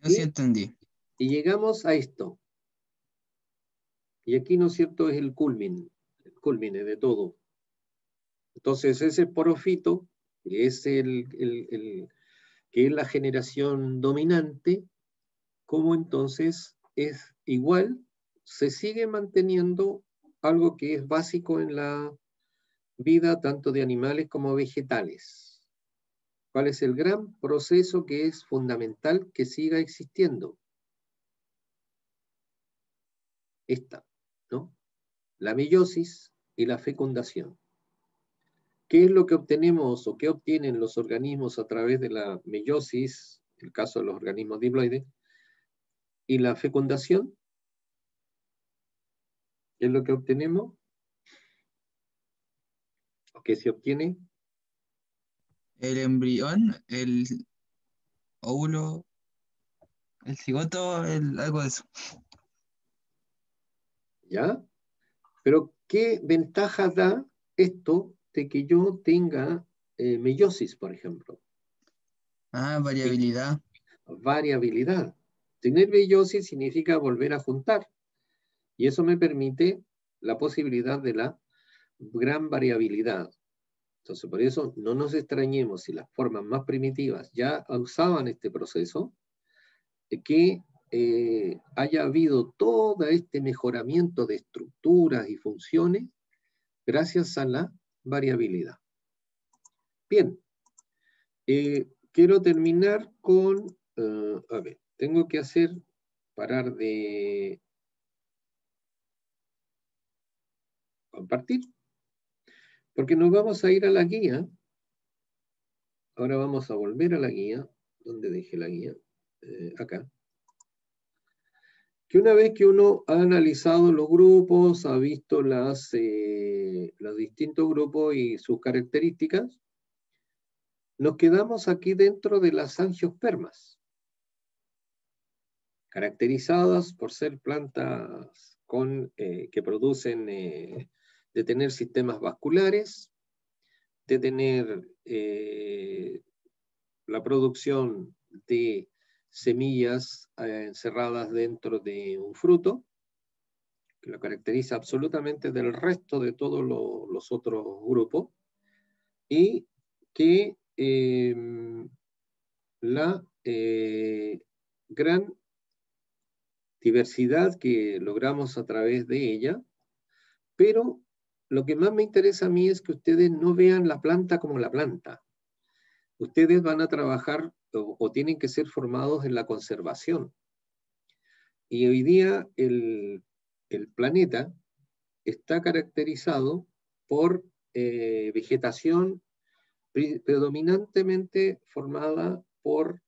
Yo sí entendí. Y llegamos a esto. Y aquí, ¿no es cierto?, es el culmine de todo. Entonces, ese esporófito, que es que es la generación dominante, como entonces es igual, se sigue manteniendo algo que es básico en la vida tanto de animales como vegetales. ¿Cuál es el gran proceso que es fundamental que siga existiendo? Esta, ¿no? La meiosis y la fecundación. ¿Qué es lo que obtenemos o qué obtienen los organismos a través de la meiosis, en el caso de los organismos diploides, y la fecundación? ¿Qué es lo que obtenemos? ¿O qué se obtiene? El embrión, el óvulo, el cigoto, algo de eso. ¿Ya? Pero ¿qué ventaja da esto de que yo tenga meiosis, por ejemplo? Variabilidad. Variabilidad. Tener meiosis significa volver a juntar. Y eso me permite la posibilidad de la gran variabilidad. Entonces, por eso no nos extrañemos si las formas más primitivas ya usaban este proceso, que haya habido todo este mejoramiento de estructuras y funciones gracias a la variabilidad. Bien, quiero terminar con, a ver, tengo que parar de compartir, porque nos vamos a ir a la guía. Ahora vamos a volver a la guía. ¿Dónde dejé la guía? Acá. Que una vez que uno ha analizado los grupos, ha visto los distintos grupos y sus características, nos quedamos aquí dentro de las angiospermas, caracterizadas por ser plantas que producen, de tener sistemas vasculares, de tener la producción de semillas encerradas dentro de un fruto, que lo caracteriza absolutamente del resto de todos los otros grupos, y que la gran diversidad que logramos a través de ella, pero lo que más me interesa a mí es que ustedes no vean la planta como la planta. Ustedes van a trabajar o tienen que ser formados en la conservación. Y hoy día el planeta está caracterizado por vegetación predominantemente formada por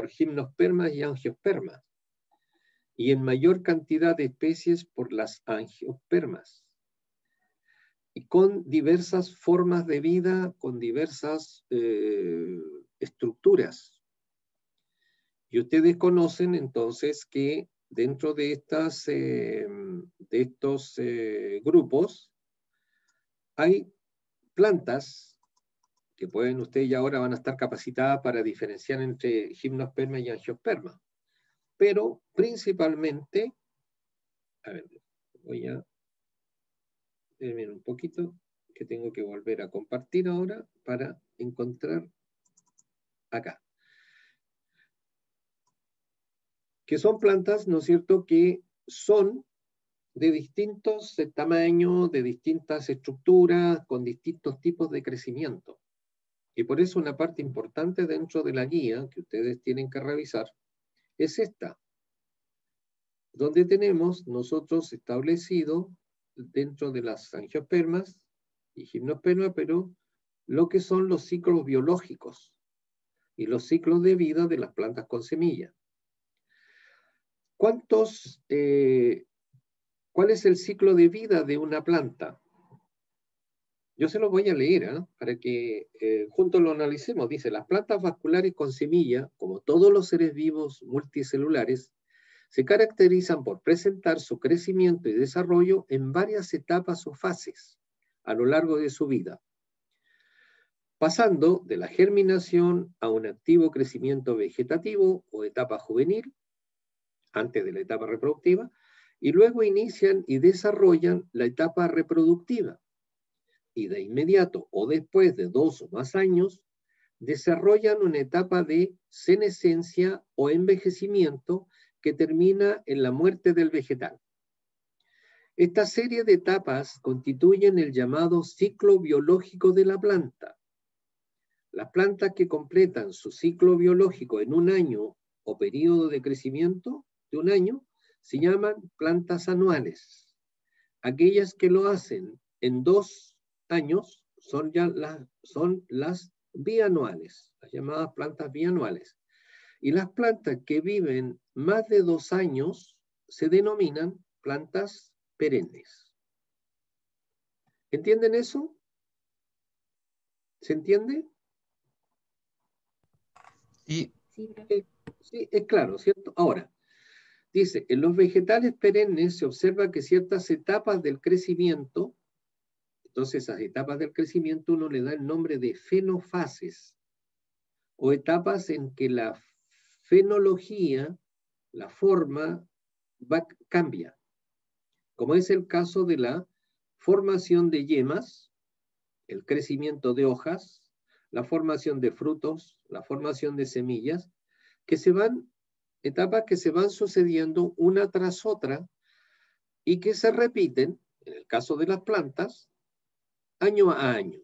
gimnospermas y angiospermas, y en mayor cantidad de especies por las angiospermas, y con diversas formas de vida, con diversas estructuras. Y ustedes conocen entonces que dentro de estos grupos hay plantas que ustedes ya ahora van a estar capacitadas para diferenciar entre gimnosperma y angiosperma. Pero principalmente, a ver, voy a terminar un poquito, que tengo que volver a compartir ahora para encontrar acá. Que son plantas, ¿no es cierto?, que son de distintos tamaños, de distintas estructuras, con distintos tipos de crecimiento. Y por eso una parte importante dentro de la guía que ustedes tienen que revisar es esta, donde tenemos nosotros establecido dentro de las angiospermas y gimnospermas, pero lo que son los ciclos biológicos y los ciclos de vida de las plantas con semilla. ¿Cuál es el ciclo de vida de una planta? Yo se lo voy a leer, para que juntos lo analicemos. Dice, las plantas vasculares con semilla, como todos los seres vivos multicelulares, se caracterizan por presentar su crecimiento y desarrollo en varias etapas o fases a lo largo de su vida, pasando de la germinación a un activo crecimiento vegetativo o etapa juvenil, antes de la etapa reproductiva, y luego inician y desarrollan la etapa reproductiva. Y de inmediato o después de 2 o más años, desarrollan una etapa de senescencia o envejecimiento que termina en la muerte del vegetal. Esta serie de etapas constituyen el llamado ciclo biológico de la planta. Las plantas que completan su ciclo biológico en un año o periodo de crecimiento de un año se llaman plantas anuales. Aquellas que lo hacen en 2 años son las bianuales, las llamadas plantas bianuales. Y las plantas que viven más de 2 años se denominan plantas perennes. ¿Entienden eso? ¿Se entiende? Sí. Sí, es claro, ¿cierto? Ahora, dice, en los vegetales perennes se observa que ciertas etapas del crecimiento, entonces esas etapas del crecimiento uno le da el nombre de fenofases, o etapas en que la fenología, la forma, cambia, como es el caso de la formación de yemas, el crecimiento de hojas, la formación de frutos, la formación de semillas, etapas que se van sucediendo una tras otra y que se repiten, en el caso de las plantas, año a año.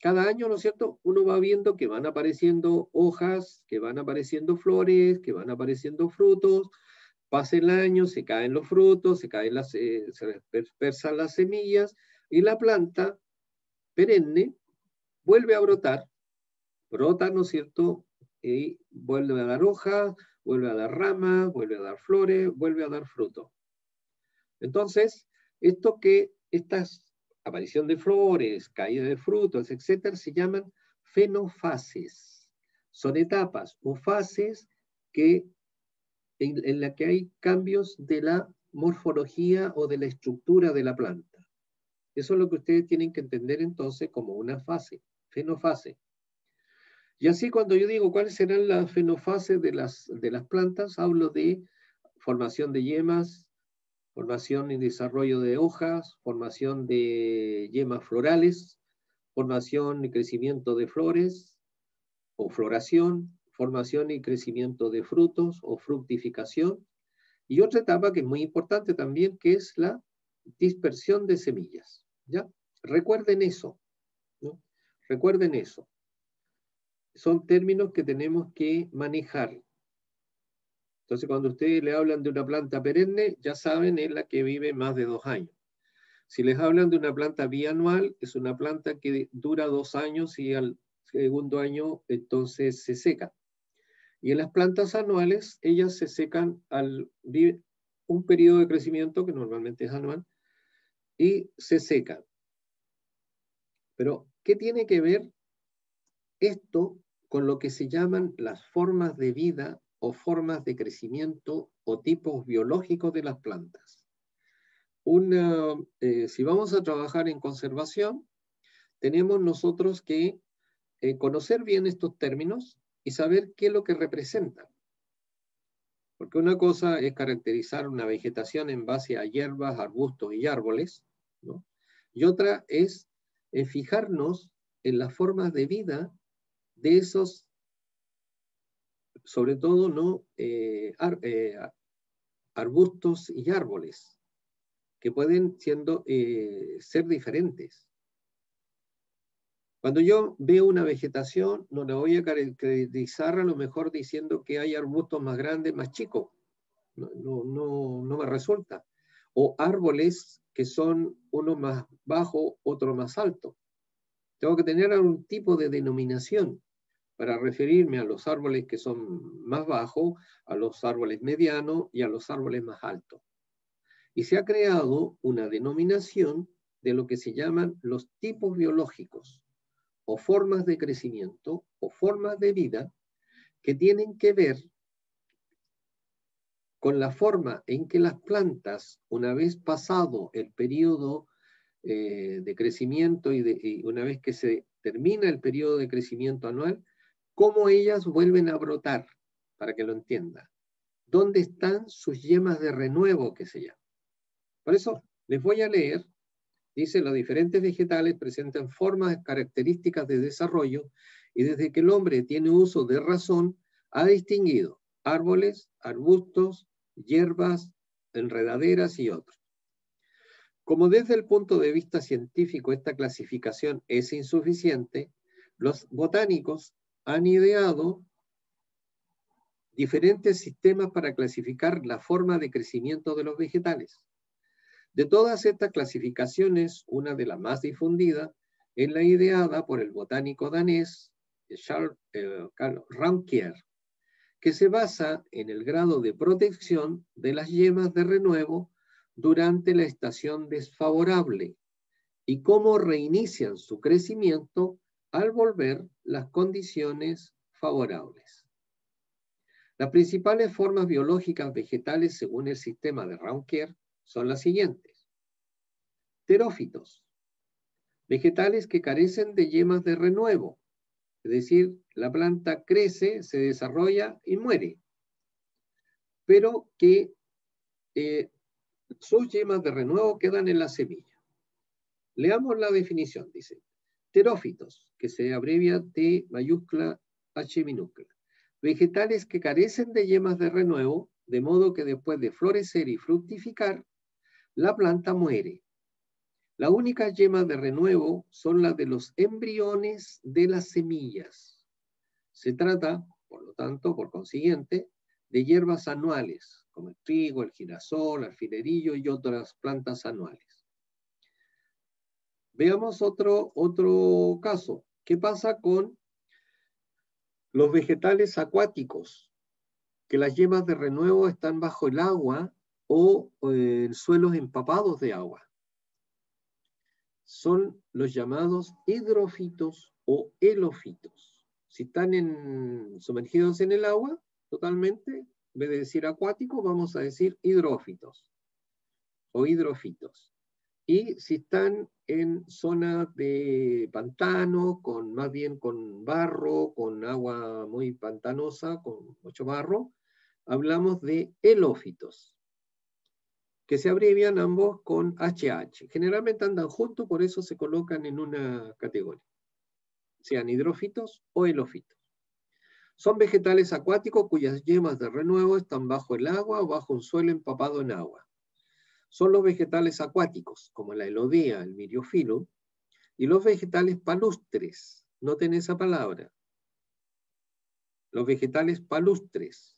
cada año, ¿no es cierto?, uno va viendo que van apareciendo hojas, que van apareciendo flores, que van apareciendo frutos, pasa el año, se caen los frutos, se dispersan las semillas, y la planta perenne vuelve a brotar, brota, ¿no es cierto?, y vuelve a dar hojas, vuelve a dar ramas, vuelve a dar flores, vuelve a dar fruto. Entonces, estas aparición de flores, caída de frutos, etcétera, se llaman fenofases. Son etapas o fases en las que hay cambios de la morfología o de la estructura de la planta. Eso es lo que ustedes tienen que entender entonces como una fase, fenofase. Y así cuando yo digo cuáles serán las fenofases de las plantas, hablo de formación de yemas, formación y desarrollo de hojas, formación de yemas florales, formación y crecimiento de flores o floración, formación y crecimiento de frutos o fructificación, y otra etapa que es muy importante también, que es la dispersión de semillas. ¿Ya? Recuerden eso, ¿no? Recuerden eso. Son términos que tenemos que manejar. Entonces, cuando ustedes le hablan de una planta perenne, ya saben, es la que vive más de 2 años. Si les hablan de una planta bianual, es una planta que dura 2 años y al segundo año entonces se seca. Y en las plantas anuales, ellas se secan al un periodo de crecimiento, que normalmente es anual, y se secan. Pero, ¿qué tiene que ver esto con lo que se llaman las formas de vida o formas de crecimiento o tipos biológicos de las plantas? Si vamos a trabajar en conservación, tenemos nosotros que conocer bien estos términos y saber qué es lo que representan. Porque una cosa es caracterizar una vegetación en base a hierbas, arbustos y árboles, ¿no? Y otra es fijarnos en las formas de vida de esos, sobre todo, ¿no? Arbustos y árboles, que pueden ser diferentes. Cuando yo veo una vegetación, no la voy a caracterizar a lo mejor diciendo que hay arbustos más grandes, más chicos. No me resulta. O árboles que son uno más bajo, otro más alto. Tengo que tener algún tipo de denominación para referirme a los árboles que son más bajos, a los árboles medianos y a los árboles más altos. Y se ha creado una denominación de lo que se llaman los tipos biológicos, o formas de crecimiento, o formas de vida, que tienen que ver con la forma en que las plantas, una vez pasado el periodo de crecimiento y una vez que se termina el periodo de crecimiento anual, cómo ellas vuelven a brotar, para que lo entienda. ¿Dónde están sus yemas de renuevo, que se llama? Por eso les voy a leer. Dice, los diferentes vegetales presentan formas características de desarrollo y desde que el hombre tiene uso de razón, ha distinguido árboles, arbustos, hierbas, enredaderas y otros. Como desde el punto de vista científico esta clasificación es insuficiente, los botánicos han ideado diferentes sistemas para clasificar la forma de crecimiento de los vegetales. De todas estas clasificaciones, una de las más difundidas es la ideada por el botánico danés Charles Rankier, que se basa en el grado de protección de las yemas de renuevo durante la estación desfavorable y cómo reinician su crecimiento al volver las condiciones favorables. Las principales formas biológicas vegetales según el sistema de Rankier son las siguientes. Terófitos, vegetales que carecen de yemas de renuevo, es decir, la planta crece, se desarrolla y muere, pero que sus yemas de renuevo quedan en la semilla. Leamos la definición, dice. Terófitos, que se abrevia T mayúscula H minúscula. Vegetales que carecen de yemas de renuevo, de modo que después de florecer y fructificar, la planta muere. Las únicas yemas de renuevo son las de los embriones de las semillas. Se trata, por lo tanto, por consiguiente, de hierbas anuales, como el trigo, el girasol, el alfilerillo y otras plantas anuales. Veamos otro caso. ¿Qué pasa con los vegetales acuáticos? Que las yemas de renuevo están bajo el agua o en suelos empapados de agua. Son los llamados hidrofitos o helofitos. Si están sumergidos en el agua, totalmente, en vez de decir acuáticos, vamos a decir hidrófitos o hidrofitos. Y si están en zonas de pantano, más bien con barro, con agua muy pantanosa, con mucho barro, hablamos de helófitos, que se abrevian ambos con HH. Generalmente andan juntos, por eso se colocan en una categoría, sean hidrófitos o helófitos. Son vegetales acuáticos cuyas yemas de renuevo están bajo el agua o bajo un suelo empapado en agua. Son los vegetales acuáticos, como la elodea, el myriophyllum, y los vegetales palustres. Noten esa palabra. Los vegetales palustres,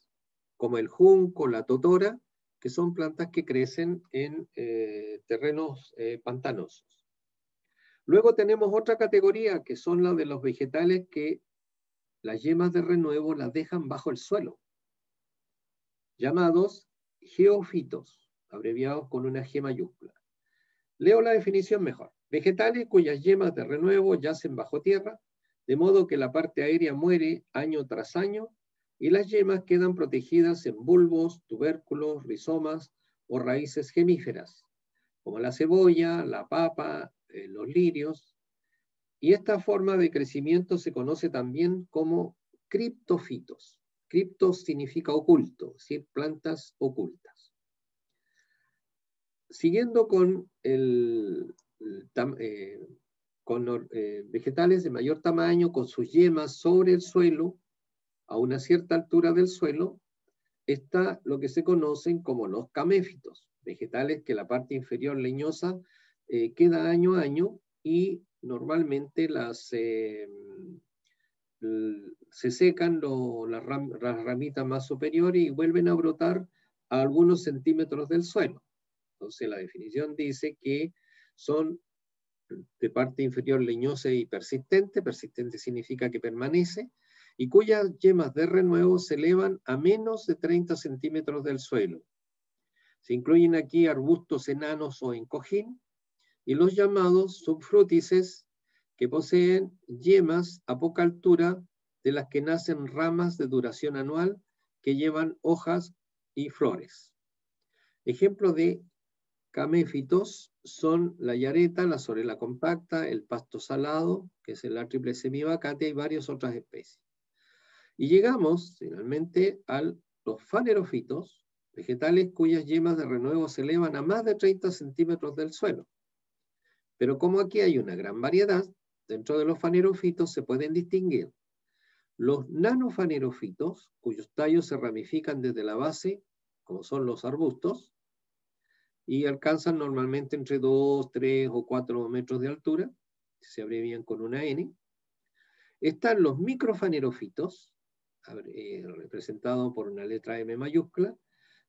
como el junco, la totora, que son plantas que crecen en terrenos pantanosos. Luego tenemos otra categoría, que son las de los vegetales que las yemas de renuevo las dejan bajo el suelo, llamados geofitos, abreviados con una G mayúscula. Leo la definición mejor. Vegetales cuyas yemas de renuevo yacen bajo tierra, de modo que la parte aérea muere año tras año, y las yemas quedan protegidas en bulbos, tubérculos, rizomas o raíces gemíferas, como la cebolla, la papa, los lirios. Y esta forma de crecimiento se conoce también como criptofitos. Criptos significa oculto, es decir, plantas ocultas. Siguiendo con vegetales de mayor tamaño, con sus yemas sobre el suelo, a una cierta altura del suelo, está lo que se conocen como los caméfitos, vegetales que la parte inferior leñosa queda año a año y normalmente se secan las ramitas más superiores y vuelven a brotar a algunos centímetros del suelo. Entonces la definición dice que son de parte inferior leñosa y persistente. Persistente significa que permanece, y cuyas yemas de renuevo se elevan a menos de 30 centímetros del suelo. Se incluyen aquí arbustos enanos o en cojín, y los llamados subfrútices, que poseen yemas a poca altura, de las que nacen ramas de duración anual que llevan hojas y flores. Ejemplos de caméfitos son la yareta, la sorela compacta, el pasto salado, que es la triple semivacate, y varias otras especies. Y llegamos finalmente a los fanerofitos, vegetales cuyas yemas de renuevo se elevan a más de 30 centímetros del suelo. Pero como aquí hay una gran variedad, dentro de los fanerofitos se pueden distinguir los nanofanerofitos, cuyos tallos se ramifican desde la base, como son los arbustos, y alcanzan normalmente entre 2, 3 o 4 metros de altura, se abrevian con una N. Están los microfanerofitos, representados por una letra M mayúscula,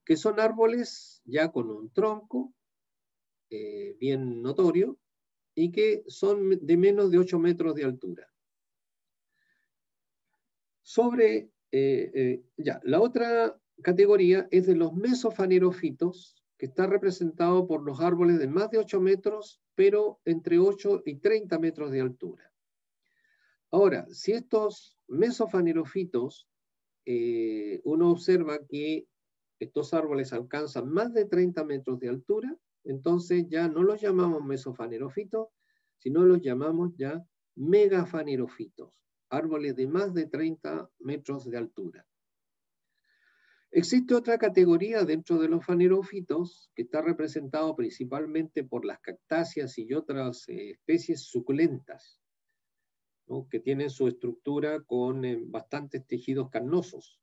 que son árboles ya con un tronco bien notorio y que son de menos de 8 metros de altura. La otra categoría es de los mesofanerofitos, que está representado por los árboles de más de 8 metros, pero entre 8 y 30 metros de altura. Ahora, si estos mesofanerofitos, uno observa que estos árboles alcanzan más de 30 metros de altura, entonces ya no los llamamos mesofanerofitos, sino los llamamos ya megafanerofitos, árboles de más de 30 metros de altura. Existe otra categoría dentro de los fanerofitos que está representado principalmente por las cactáceas y otras especies suculentas, ¿no?, que tienen su estructura con bastantes tejidos carnosos.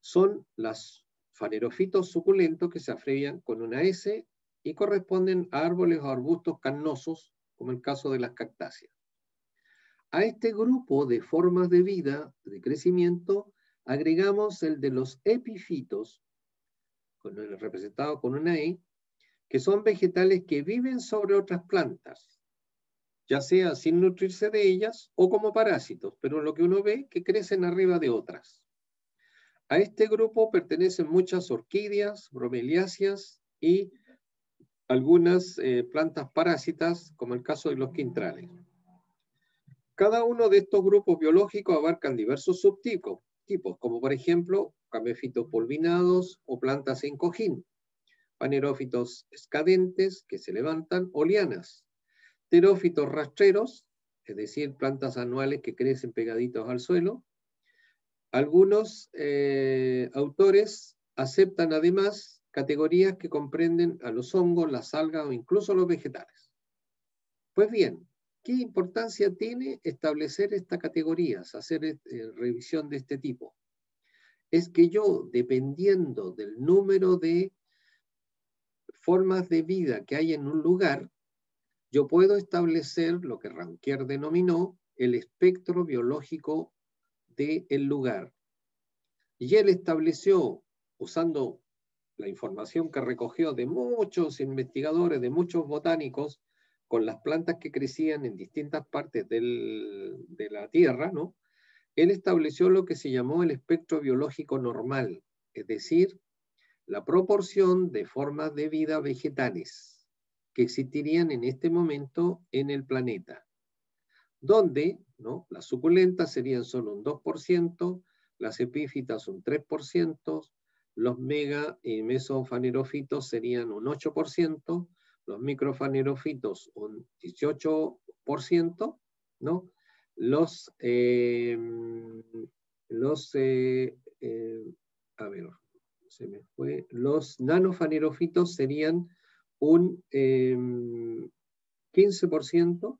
Son los fanerofitos suculentos, que se abrevian con una S y corresponden a árboles o arbustos carnosos, como el caso de las cactáceas. A este grupo de formas de vida, de crecimiento, agregamos el de los epifitos, representado con una E, que son vegetales que viven sobre otras plantas, ya sea sin nutrirse de ellas o como parásitos, pero lo que uno ve que crecen arriba de otras. A este grupo pertenecen muchas orquídeas, bromeliáceas y algunas plantas parásitas, como el caso de los quintrales. Cada uno de estos grupos biológicos abarcan diversos subtipos, como por ejemplo caméfitos pulvinados o plantas en cojín, fanerófitos escadentes que se levantan o lianas, terófitos rastreros, es decir, plantas anuales que crecen pegaditos al suelo. Algunos autores aceptan además categorías que comprenden a los hongos, las algas o incluso los vegetales. Pues bien, ¿qué importancia tiene establecer estas categorías, hacer revisión de este tipo? Es que yo, dependiendo del número de formas de vida que hay en un lugar, yo puedo establecer lo que Ranquier denominó el espectro biológico del lugar. Y él estableció, usando la información que recogió de muchos investigadores, de muchos botánicos, con las plantas que crecían en distintas partes de la Tierra, ¿no? Él estableció lo que se llamó el espectro biológico normal, es decir, la proporción de formas de vida vegetales que existirían en este momento en el planeta, donde, ¿no?, las suculentas serían solo un 2%, las epífitas un 3%, los mega y mesofanerófitos serían un 8%, los microfanerófitos un 18%, ¿no? Los nanofanerófitos serían un 15%,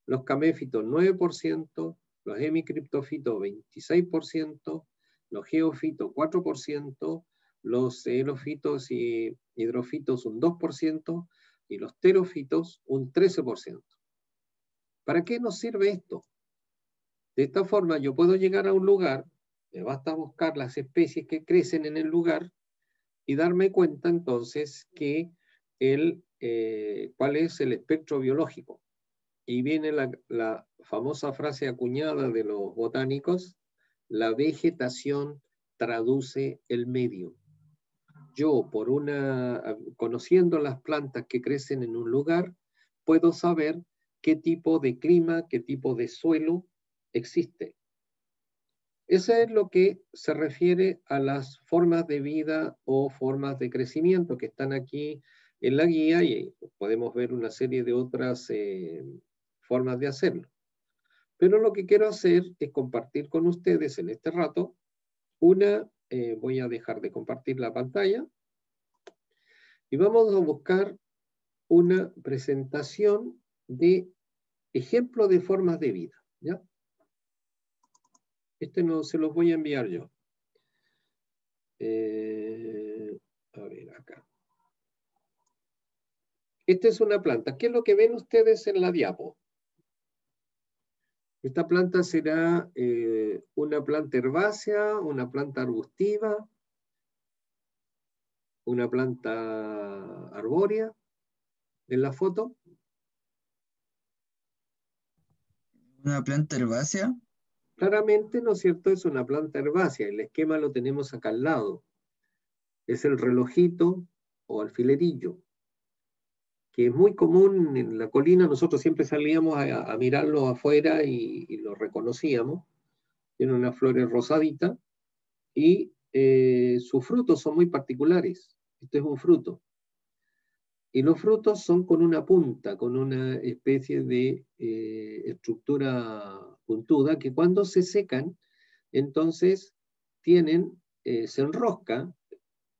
los caméfitos 9%, los hemicriptófitos 26%, los geofitos 4%, los xerófitos y hidrofitos un 2% y los terófitos un 13%. ¿Para qué nos sirve esto? De esta forma yo puedo llegar a un lugar, me basta buscar las especies que crecen en el lugar y darme cuenta entonces que cuál es el espectro biológico. Y viene la famosa frase acuñada de los botánicos: la vegetación traduce el medio. Yo, conociendo las plantas que crecen en un lugar, puedo saber qué tipo de clima, qué tipo de suelo existe. Eso es lo que se refiere a las formas de vida o formas de crecimiento que están aquí en la guía, y podemos ver una serie de otras formas de hacerlo. Pero lo que quiero hacer es compartir con ustedes en este rato voy a dejar de compartir la pantalla y vamos a buscar una presentación de ejemplo de formas de vida, ¿ya? No se los voy a enviar yo. A ver, acá. Esta es una planta. ¿Qué es lo que ven ustedes en la diapo? Esta planta será una planta herbácea, una planta arbustiva, una planta arbórea en la foto. ¿Una planta herbácea? Claramente, ¿no es cierto? Es una planta herbácea. El esquema lo tenemos acá al lado. Es el relojito o alfilerillo, que es muy común en la colina. Nosotros siempre salíamos a mirarlo afuera y lo reconocíamos. Tiene unas flores rosaditas y sus frutos son muy particulares. Este es un fruto. Y los frutos son con una punta, con una especie de estructura puntuda, que cuando se secan, entonces se enrosca,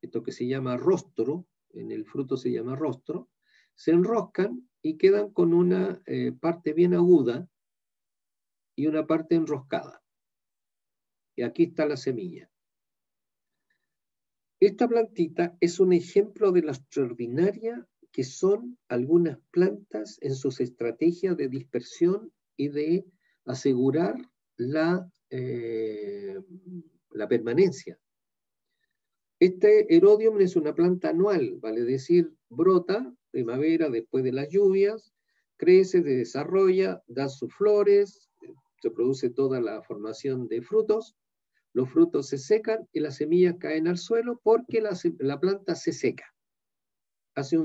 esto que se llama rostro, en el fruto se llama rostro, se enroscan y quedan con una parte bien aguda y una parte enroscada. Y aquí está la semilla. Esta plantita es un ejemplo de la extraordinaria que son algunas plantas en sus estrategias de dispersión y de asegurar la permanencia. Este erodium es una planta anual, vale decir, brota primavera después de las lluvias, crece, se desarrolla, da sus flores, se produce toda la formación de frutos, los frutos se secan y las semillas caen al suelo porque la planta se seca. Hace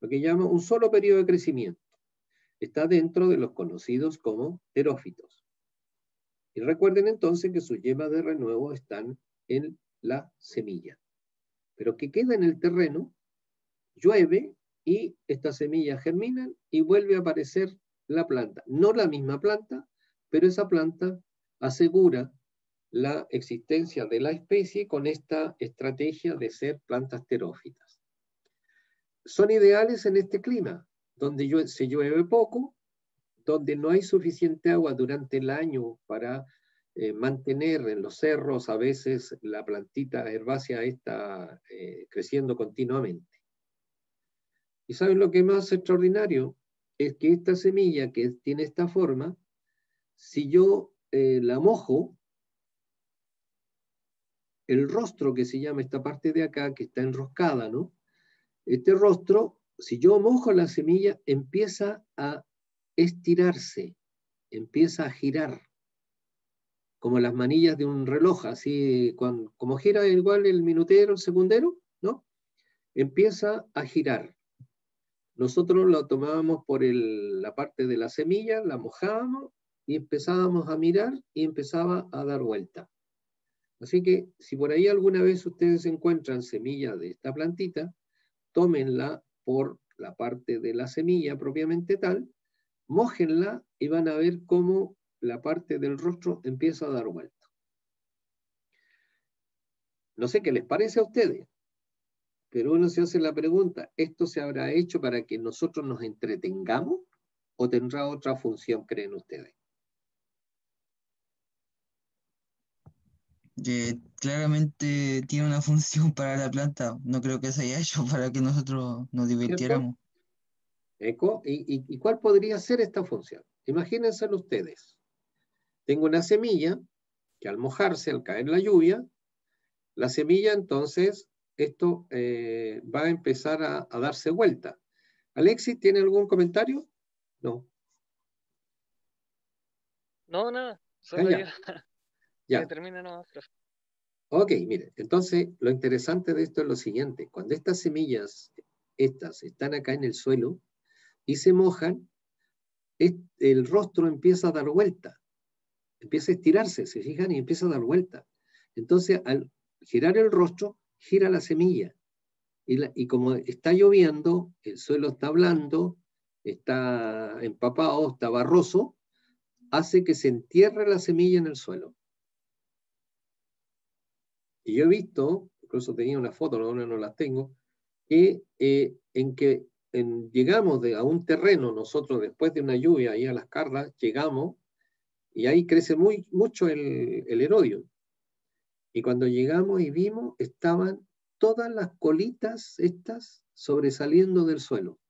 lo que llama un solo periodo de crecimiento. Está dentro de los conocidos como terófitos. Y recuerden entonces que sus yemas de renuevo están en la semilla. Pero que queda en el terreno, llueve y estas semillas germinan y vuelve a aparecer la planta. No la misma planta, pero esa planta asegura la existencia de la especie con esta estrategia de ser plantas terófitas. Son ideales en este clima, donde se llueve poco, donde no hay suficiente agua durante el año para mantener en los cerros, a veces la plantita herbácea está creciendo continuamente. ¿Y saben lo que es más extraordinario? Es que esta semilla que tiene esta forma, si yo la mojo, el rostro que se llama esta parte de acá, que está enroscada, ¿no? Este rostro, si yo mojo la semilla, empieza a estirarse, empieza a girar, como las manillas de un reloj, así, como gira igual el minutero, el segundero, ¿no? Empieza a girar. Nosotros lo tomábamos por la parte de la semilla, la mojábamos y empezábamos a mirar y empezaba a dar vuelta. Así que si por ahí alguna vez ustedes encuentran semilla de esta plantita, tómenla por la parte de la semilla propiamente tal, mójenla y van a ver cómo la parte del rostro empieza a dar vuelta. No sé qué les parece a ustedes, pero uno se hace la pregunta, ¿esto se habrá hecho para que nosotros nos entretengamos o tendrá otra función, creen ustedes? Claramente tiene una función para la planta. No creo que se haya hecho para que nosotros nos divirtiéramos. ¿Y cuál podría ser esta función? Imagínenselo ustedes. Tengo una semilla que al mojarse, al caer la lluvia, la semilla entonces, esto va a empezar a darse vuelta. Alexis, ¿tiene algún comentario? No. No, nada. Solo ya. Que termine nomás, profe. Ok, mire, entonces lo interesante de esto es lo siguiente. Cuando estas semillas, están acá en el suelo y se mojan, el rostro empieza a dar vuelta, empieza a estirarse, ¿se fijan? Y empieza a dar vuelta. Entonces, al girar el rostro, gira la semilla. Y como está lloviendo, el suelo está blando, está empapado, está barroso, hace que se entierre la semilla en el suelo. Y yo he visto, incluso tenía una foto, ahora no las tengo, que llegamos a un terreno, nosotros después de una lluvia, ahí a las Carlas, llegamos, y ahí crece mucho el erodio. Y cuando llegamos y vimos, estaban todas las colitas estas sobresaliendo del suelo.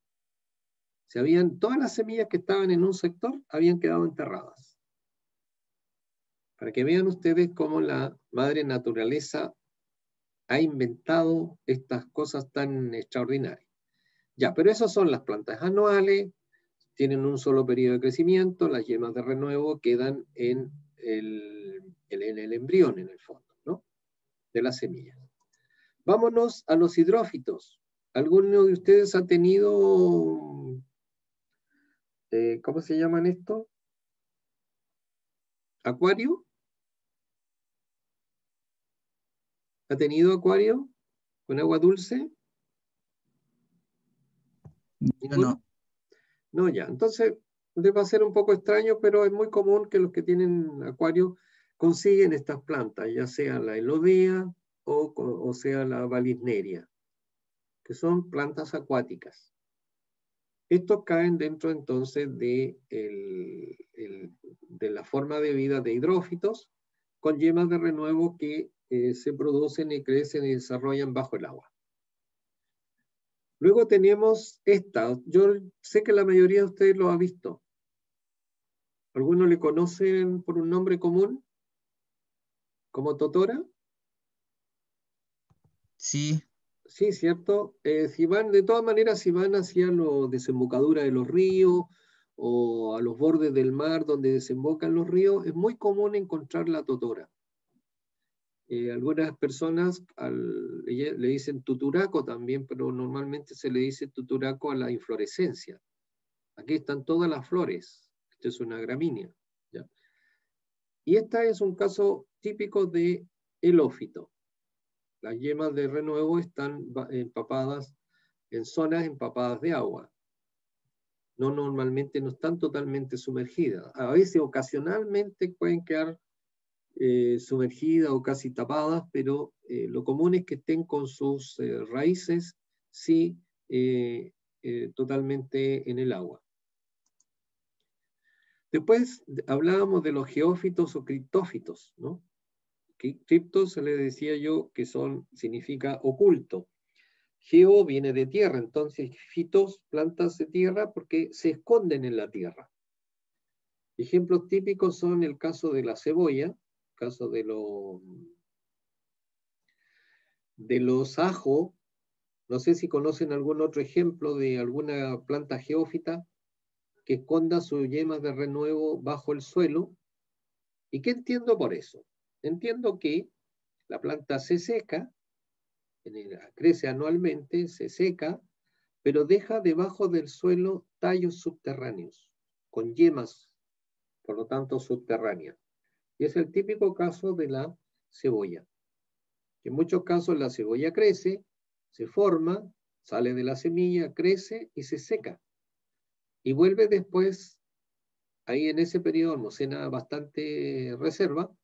Todas las semillas que estaban en un sector habían quedado enterradas. Para que vean ustedes cómo la madre naturaleza ha inventado estas cosas tan extraordinarias. Ya, pero esas son las plantas anuales, tienen un solo periodo de crecimiento, las yemas de renuevo quedan en el embrión, en el fondo, ¿no? De la semilla. Vámonos a los hidrófitos. ¿Alguno de ustedes ha tenido, cómo se llaman esto? ¿Acuario? ¿Ha tenido acuario con agua dulce? Yo no. No, ya. Entonces, les va a ser un poco extraño, pero es muy común que los que tienen acuario consiguen estas plantas, ya sea la elodea o sea la valisneria, que son plantas acuáticas. Estos caen dentro entonces de la forma de vida de hidrófitos con yemas de renuevo que se producen y crecen y desarrollan bajo el agua. Luego tenemos esta. Yo sé que la mayoría de ustedes lo ha visto. ¿Algunos le conocen por un nombre común? ¿Como totora? Sí, Sí, cierto. Si van, de todas maneras, si van hacia la desembocadura de los ríos o a los bordes del mar donde desembocan los ríos, es muy común encontrar la totora. Algunas personas le dicen tuturaco también, pero normalmente se le dice tuturaco a la inflorescencia. Aquí están todas las flores. Esto es una gramínea, ¿ya? Y esta es un caso típico de helófito. Las yemas de renuevo están empapadas en zonas empapadas de agua. No, normalmente no están totalmente sumergidas. A veces ocasionalmente pueden quedar sumergidas o casi tapadas, pero lo común es que estén con sus raíces sí totalmente en el agua. Después hablábamos de los geófitos o criptófitos, ¿no? Criptos se le decía yo que significa oculto. Geo viene de tierra, entonces fitos, plantas de tierra, porque se esconden en la tierra. Ejemplos típicos son el caso de la cebolla, caso de los ajos. No sé si conocen algún otro ejemplo de alguna planta geófita que esconda sus yemas de renuevo bajo el suelo. ¿Y qué entiendo por eso? Entiendo que la planta se seca, crece anualmente, se seca, pero deja debajo del suelo tallos subterráneos, con yemas, por lo tanto, subterráneas. Y es el típico caso de la cebolla. En muchos casos la cebolla crece, se forma, sale de la semilla, crece y se seca. Y vuelve después, ahí en ese periodo almacena bastante reserva,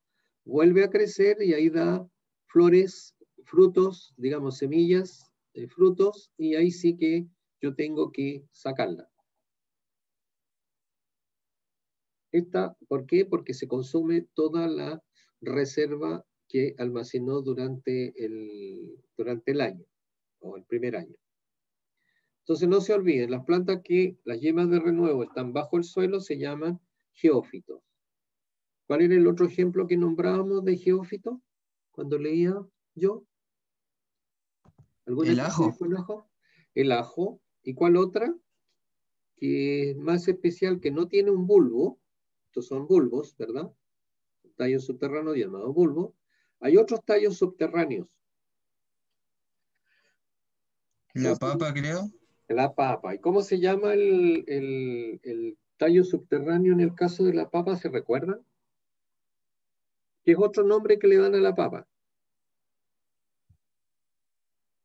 vuelve a crecer y ahí da flores, frutos, digamos semillas, frutos, y ahí sí que yo tengo que sacarla. ¿Por qué? Porque se consume toda la reserva que almacenó durante el año, o el primer año. Entonces no se olviden, las plantas las yemas de renuevo están bajo el suelo se llaman geófitos. ¿Cuál era el otro ejemplo que nombrábamos de geófito cuando leía yo? ¿Alguna el ajo. con ajo? El ajo. ¿Y cuál otra? Que es más especial, que no tiene un bulbo. Estos son bulbos, ¿verdad? Tallos subterráneos llamados bulbo. Hay otros tallos subterráneos. La papa, creo. La papa. ¿Y cómo se llama el tallo subterráneo en el caso de la papa? ¿Se recuerdan? ¿Qué es otro nombre que le dan a la papa?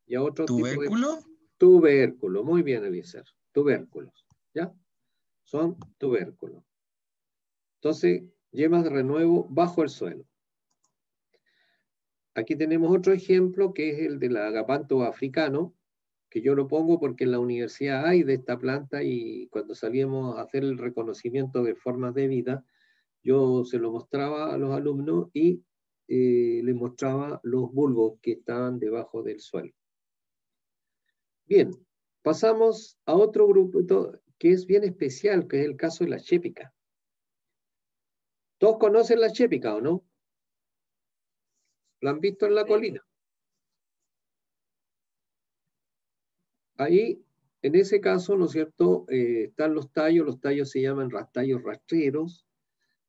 Y a otro tipo de... ¿Tubérculo? Tubérculo. Muy bien, Eliezer. Tubérculos. ¿Ya? Son tubérculos. Entonces, yemas de renuevo bajo el suelo. Aquí tenemos otro ejemplo que es el del agapanto africano, que yo lo pongo porque en la universidad hay de esta planta y cuando salíamos a hacer el reconocimiento de formas de vida, yo se lo mostraba a los alumnos y les mostraba los bulbos que estaban debajo del suelo. Bien, pasamos a otro grupo que es bien especial, que es el caso de la chépica. ¿Todos conocen la chépica o no? ¿La han visto en la colina? Ahí, en ese caso, ¿no es cierto? Están los tallos se llaman tallos rastreros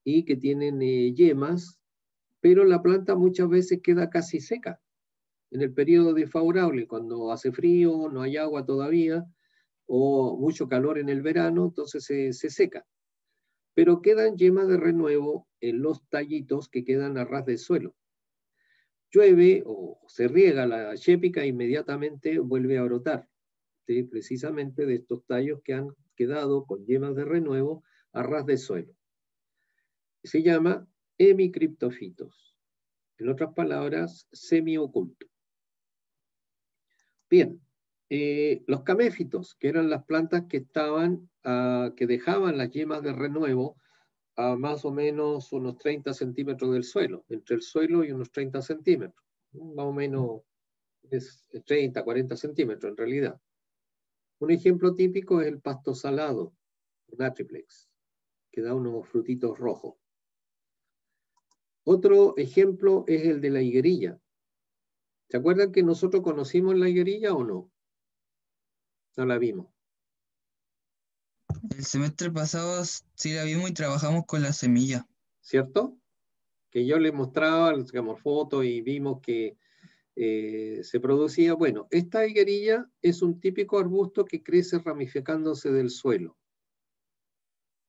y que tienen yemas, pero la planta muchas veces queda casi seca. En el periodo desfavorable, cuando hace frío, no hay agua todavía, o mucho calor en el verano, entonces se seca. Pero quedan yemas de renuevo en los tallitos que quedan a ras del suelo. Llueve o se riega la chépica e inmediatamente vuelve a brotar, precisamente de estos tallos que han quedado con yemas de renuevo a ras del suelo. Se llama hemicriptofitos. En otras palabras, semioculto. Bien, los caméfitos, que eran las plantas que que dejaban las yemas de renuevo a más o menos unos 30 centímetros del suelo, entre el suelo y unos 30 centímetros. Más o menos es 30, 40 centímetros en realidad. Un ejemplo típico es el pasto salado, un atriplex, que da unos frutitos rojos. Otro ejemplo es el de la higuerilla. ¿Se acuerdan que nosotros conocimos la higuerilla o no? No la vimos. El semestre pasado sí la vimos y trabajamos con la semilla. ¿Cierto? Que yo les mostraba, sacamos fotos y vimos que se producía. Bueno, esta higuerilla es un típico arbusto que crece ramificándose del suelo.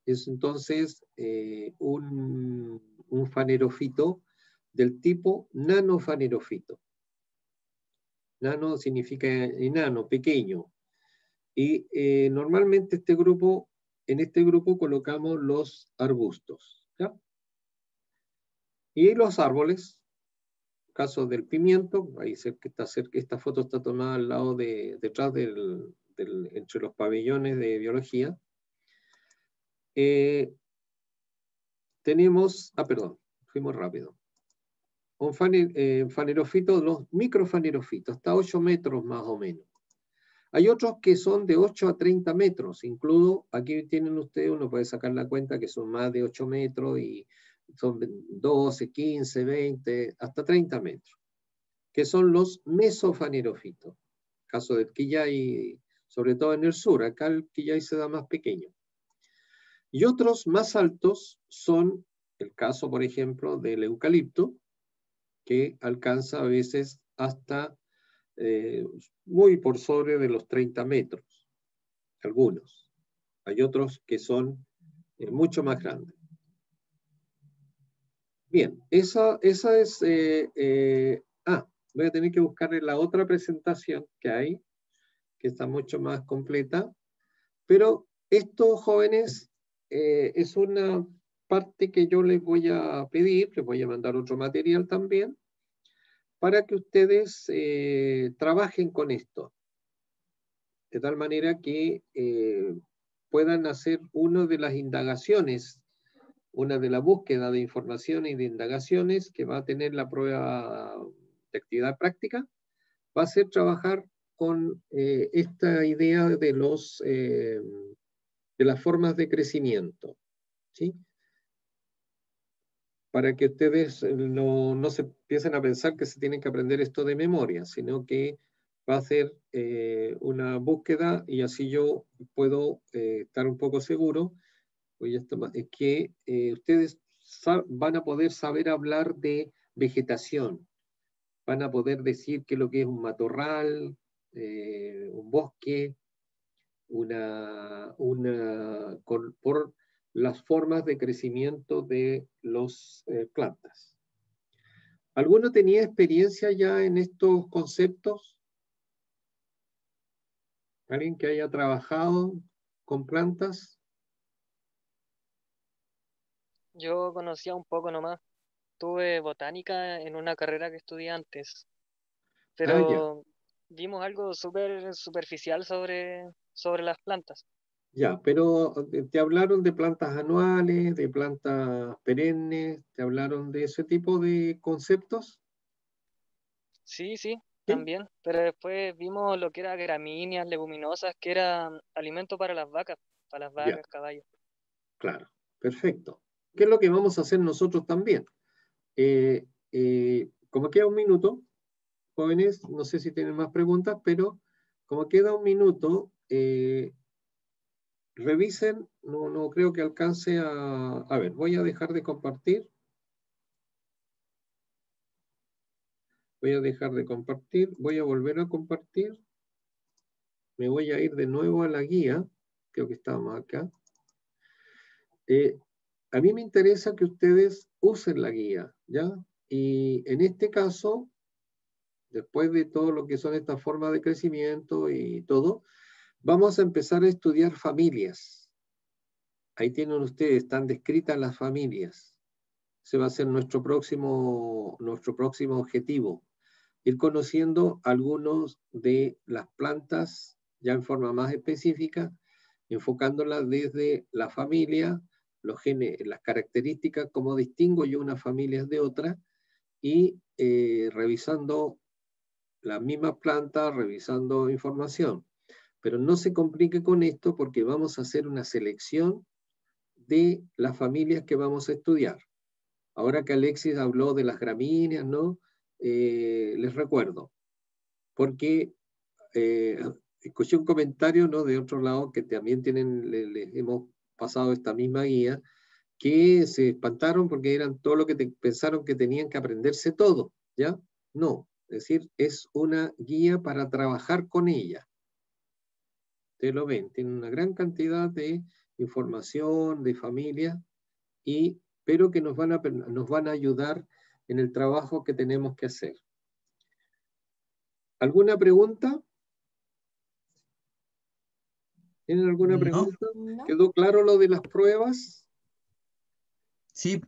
Es entonces un fanerofito del tipo nanofanerofito. Nano significa enano, pequeño. Y normalmente en este grupo colocamos los arbustos, ¿ya? Y los árboles, caso del pimiento, ahí que está cerca, esta foto está tomada al lado detrás entre los pabellones de biología. Tenemos, perdón, fuimos rápido. Un fanerofito, los microfanerofitos, hasta 8 metros más o menos. Hay otros que son de 8 a 30 metros, incluso aquí tienen ustedes, uno puede sacar la cuenta que son más de 8 metros y son 12, 15, 20, hasta 30 metros, que son los mesofanerofitos. Caso del quillay, sobre todo en el sur, acá el quillay se da más pequeño. Y otros más altos son el caso, por ejemplo, del eucalipto, que alcanza a veces hasta muy por sobre de los 30 metros, algunos. Hay otros que son mucho más grandes. Bien, esa es... voy a tener que buscarle la otra presentación que hay, que está mucho más completa, pero esto, jóvenes, es una parte que yo les voy a pedir, les voy a mandar otro material también, para que ustedes trabajen con esto, de tal manera que puedan hacer una de las indagaciones, una de la búsqueda de información y de indagaciones que va a tener la prueba de actividad práctica, va a ser trabajar con esta idea de las formas de crecimiento, ¿sí? Para que ustedes no se empiecen a pensar que se tienen que aprender esto de memoria, sino que va a ser una búsqueda y así yo puedo estar un poco seguro que ustedes van a poder saber hablar de vegetación, van a poder decir qué es lo que es un matorral, un bosque, por las formas de crecimiento de las plantas. ¿Alguno tenía experiencia ya en estos conceptos? ¿Alguien que haya trabajado con plantas? Yo conocía un poco nomás. Tuve botánica en una carrera que estudié antes, Ya. pero vimos algo súper superficial sobre las plantas. Ya, pero ¿te hablaron de plantas anuales, de plantas perennes? ¿Te hablaron de ese tipo de conceptos? Sí, ¿Sí? también, pero después vimos lo que era gramíneas, leguminosas, que era alimento para las vacas, Ya, caballos. claro, perfecto. ¿Qué es lo que vamos a hacer nosotros también? Como queda un minuto, jóvenes, no sé si tienen más preguntas, pero como queda un minuto, revisen, no creo que alcance a ver, voy a dejar de compartir. Voy a dejar de compartir, voy a volver a compartir. Me voy a ir de nuevo a la guía, creo que estábamos acá. A mí me interesa que ustedes usen la guía, ¿ya? Y en este caso, después de todo lo que son estas formas de crecimiento y todo, vamos a empezar a estudiar familias. Ahí tienen ustedes, están descritas las familias. Ese va a ser nuestro próximo objetivo. Ir conociendo algunos de las plantas ya en forma más específica, enfocándolas desde la familia, los genes, las características, cómo distingo yo unas familias de otras, y revisando las mismas plantas, revisando información. Pero no se complique con esto porque vamos a hacer una selección de las familias que vamos a estudiar. Ahora que Alexis habló de las gramíneas, ¿no? Les recuerdo, porque escuché un comentario, ¿no?, de otro lado que también les hemos pasado esta misma guía, que se espantaron porque eran todo lo que pensaron que tenían que aprenderse todo, ¿ya? No, es decir, es una guía para trabajar con ella. Ustedes lo ven, tiene una gran cantidad de información, de familia, pero que nos van a ayudar en el trabajo que tenemos que hacer. ¿Alguna pregunta? ¿Tienen alguna pregunta? No. ¿Quedó claro lo de las pruebas? Sí,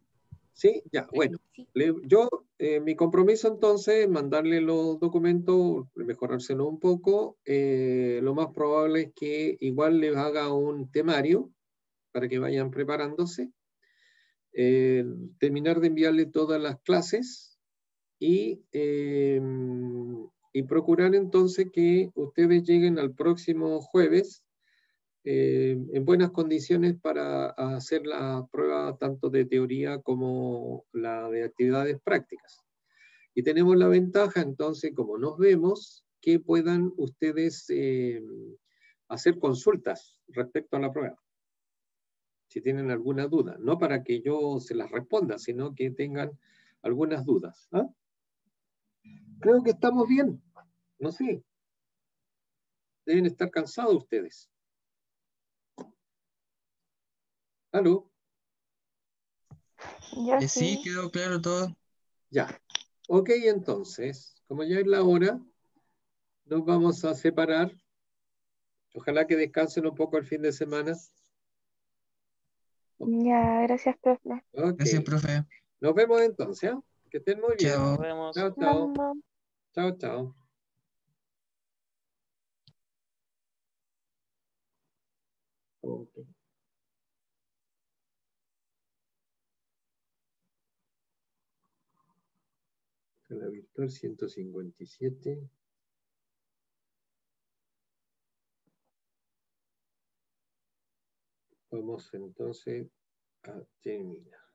Sí, ya, bueno. Sí. Mi compromiso entonces es mandarle los documentos, mejorárselo un poco. Lo más probable es que igual les haga un temario para que vayan preparándose. Terminar de enviarle todas las clases y procurar entonces que ustedes lleguen al próximo jueves en buenas condiciones para hacer la prueba tanto de teoría como la de actividades prácticas. Y tenemos la ventaja entonces, como nos vemos, que puedan ustedes hacer consultas respecto a la prueba. Si tienen alguna duda, no para que yo se las responda, sino que tengan algunas dudas. ¿Ah? Creo que estamos bien, no sé. Deben estar cansados ustedes. ¿Aló? Yo sí, sí. quedó claro todo. Ya. Ok, entonces, como ya es la hora, nos vamos a separar. Ojalá que descansen un poco el fin de semana. Ya, gracias, profe. Ok. Gracias, profe. Nos vemos entonces. ¿Ah? Que estén muy bien. Chao. Nos vemos. Chao, Nos chao. vemos. Chao, chao. Ok. La virtual 157. Vamos entonces a terminar.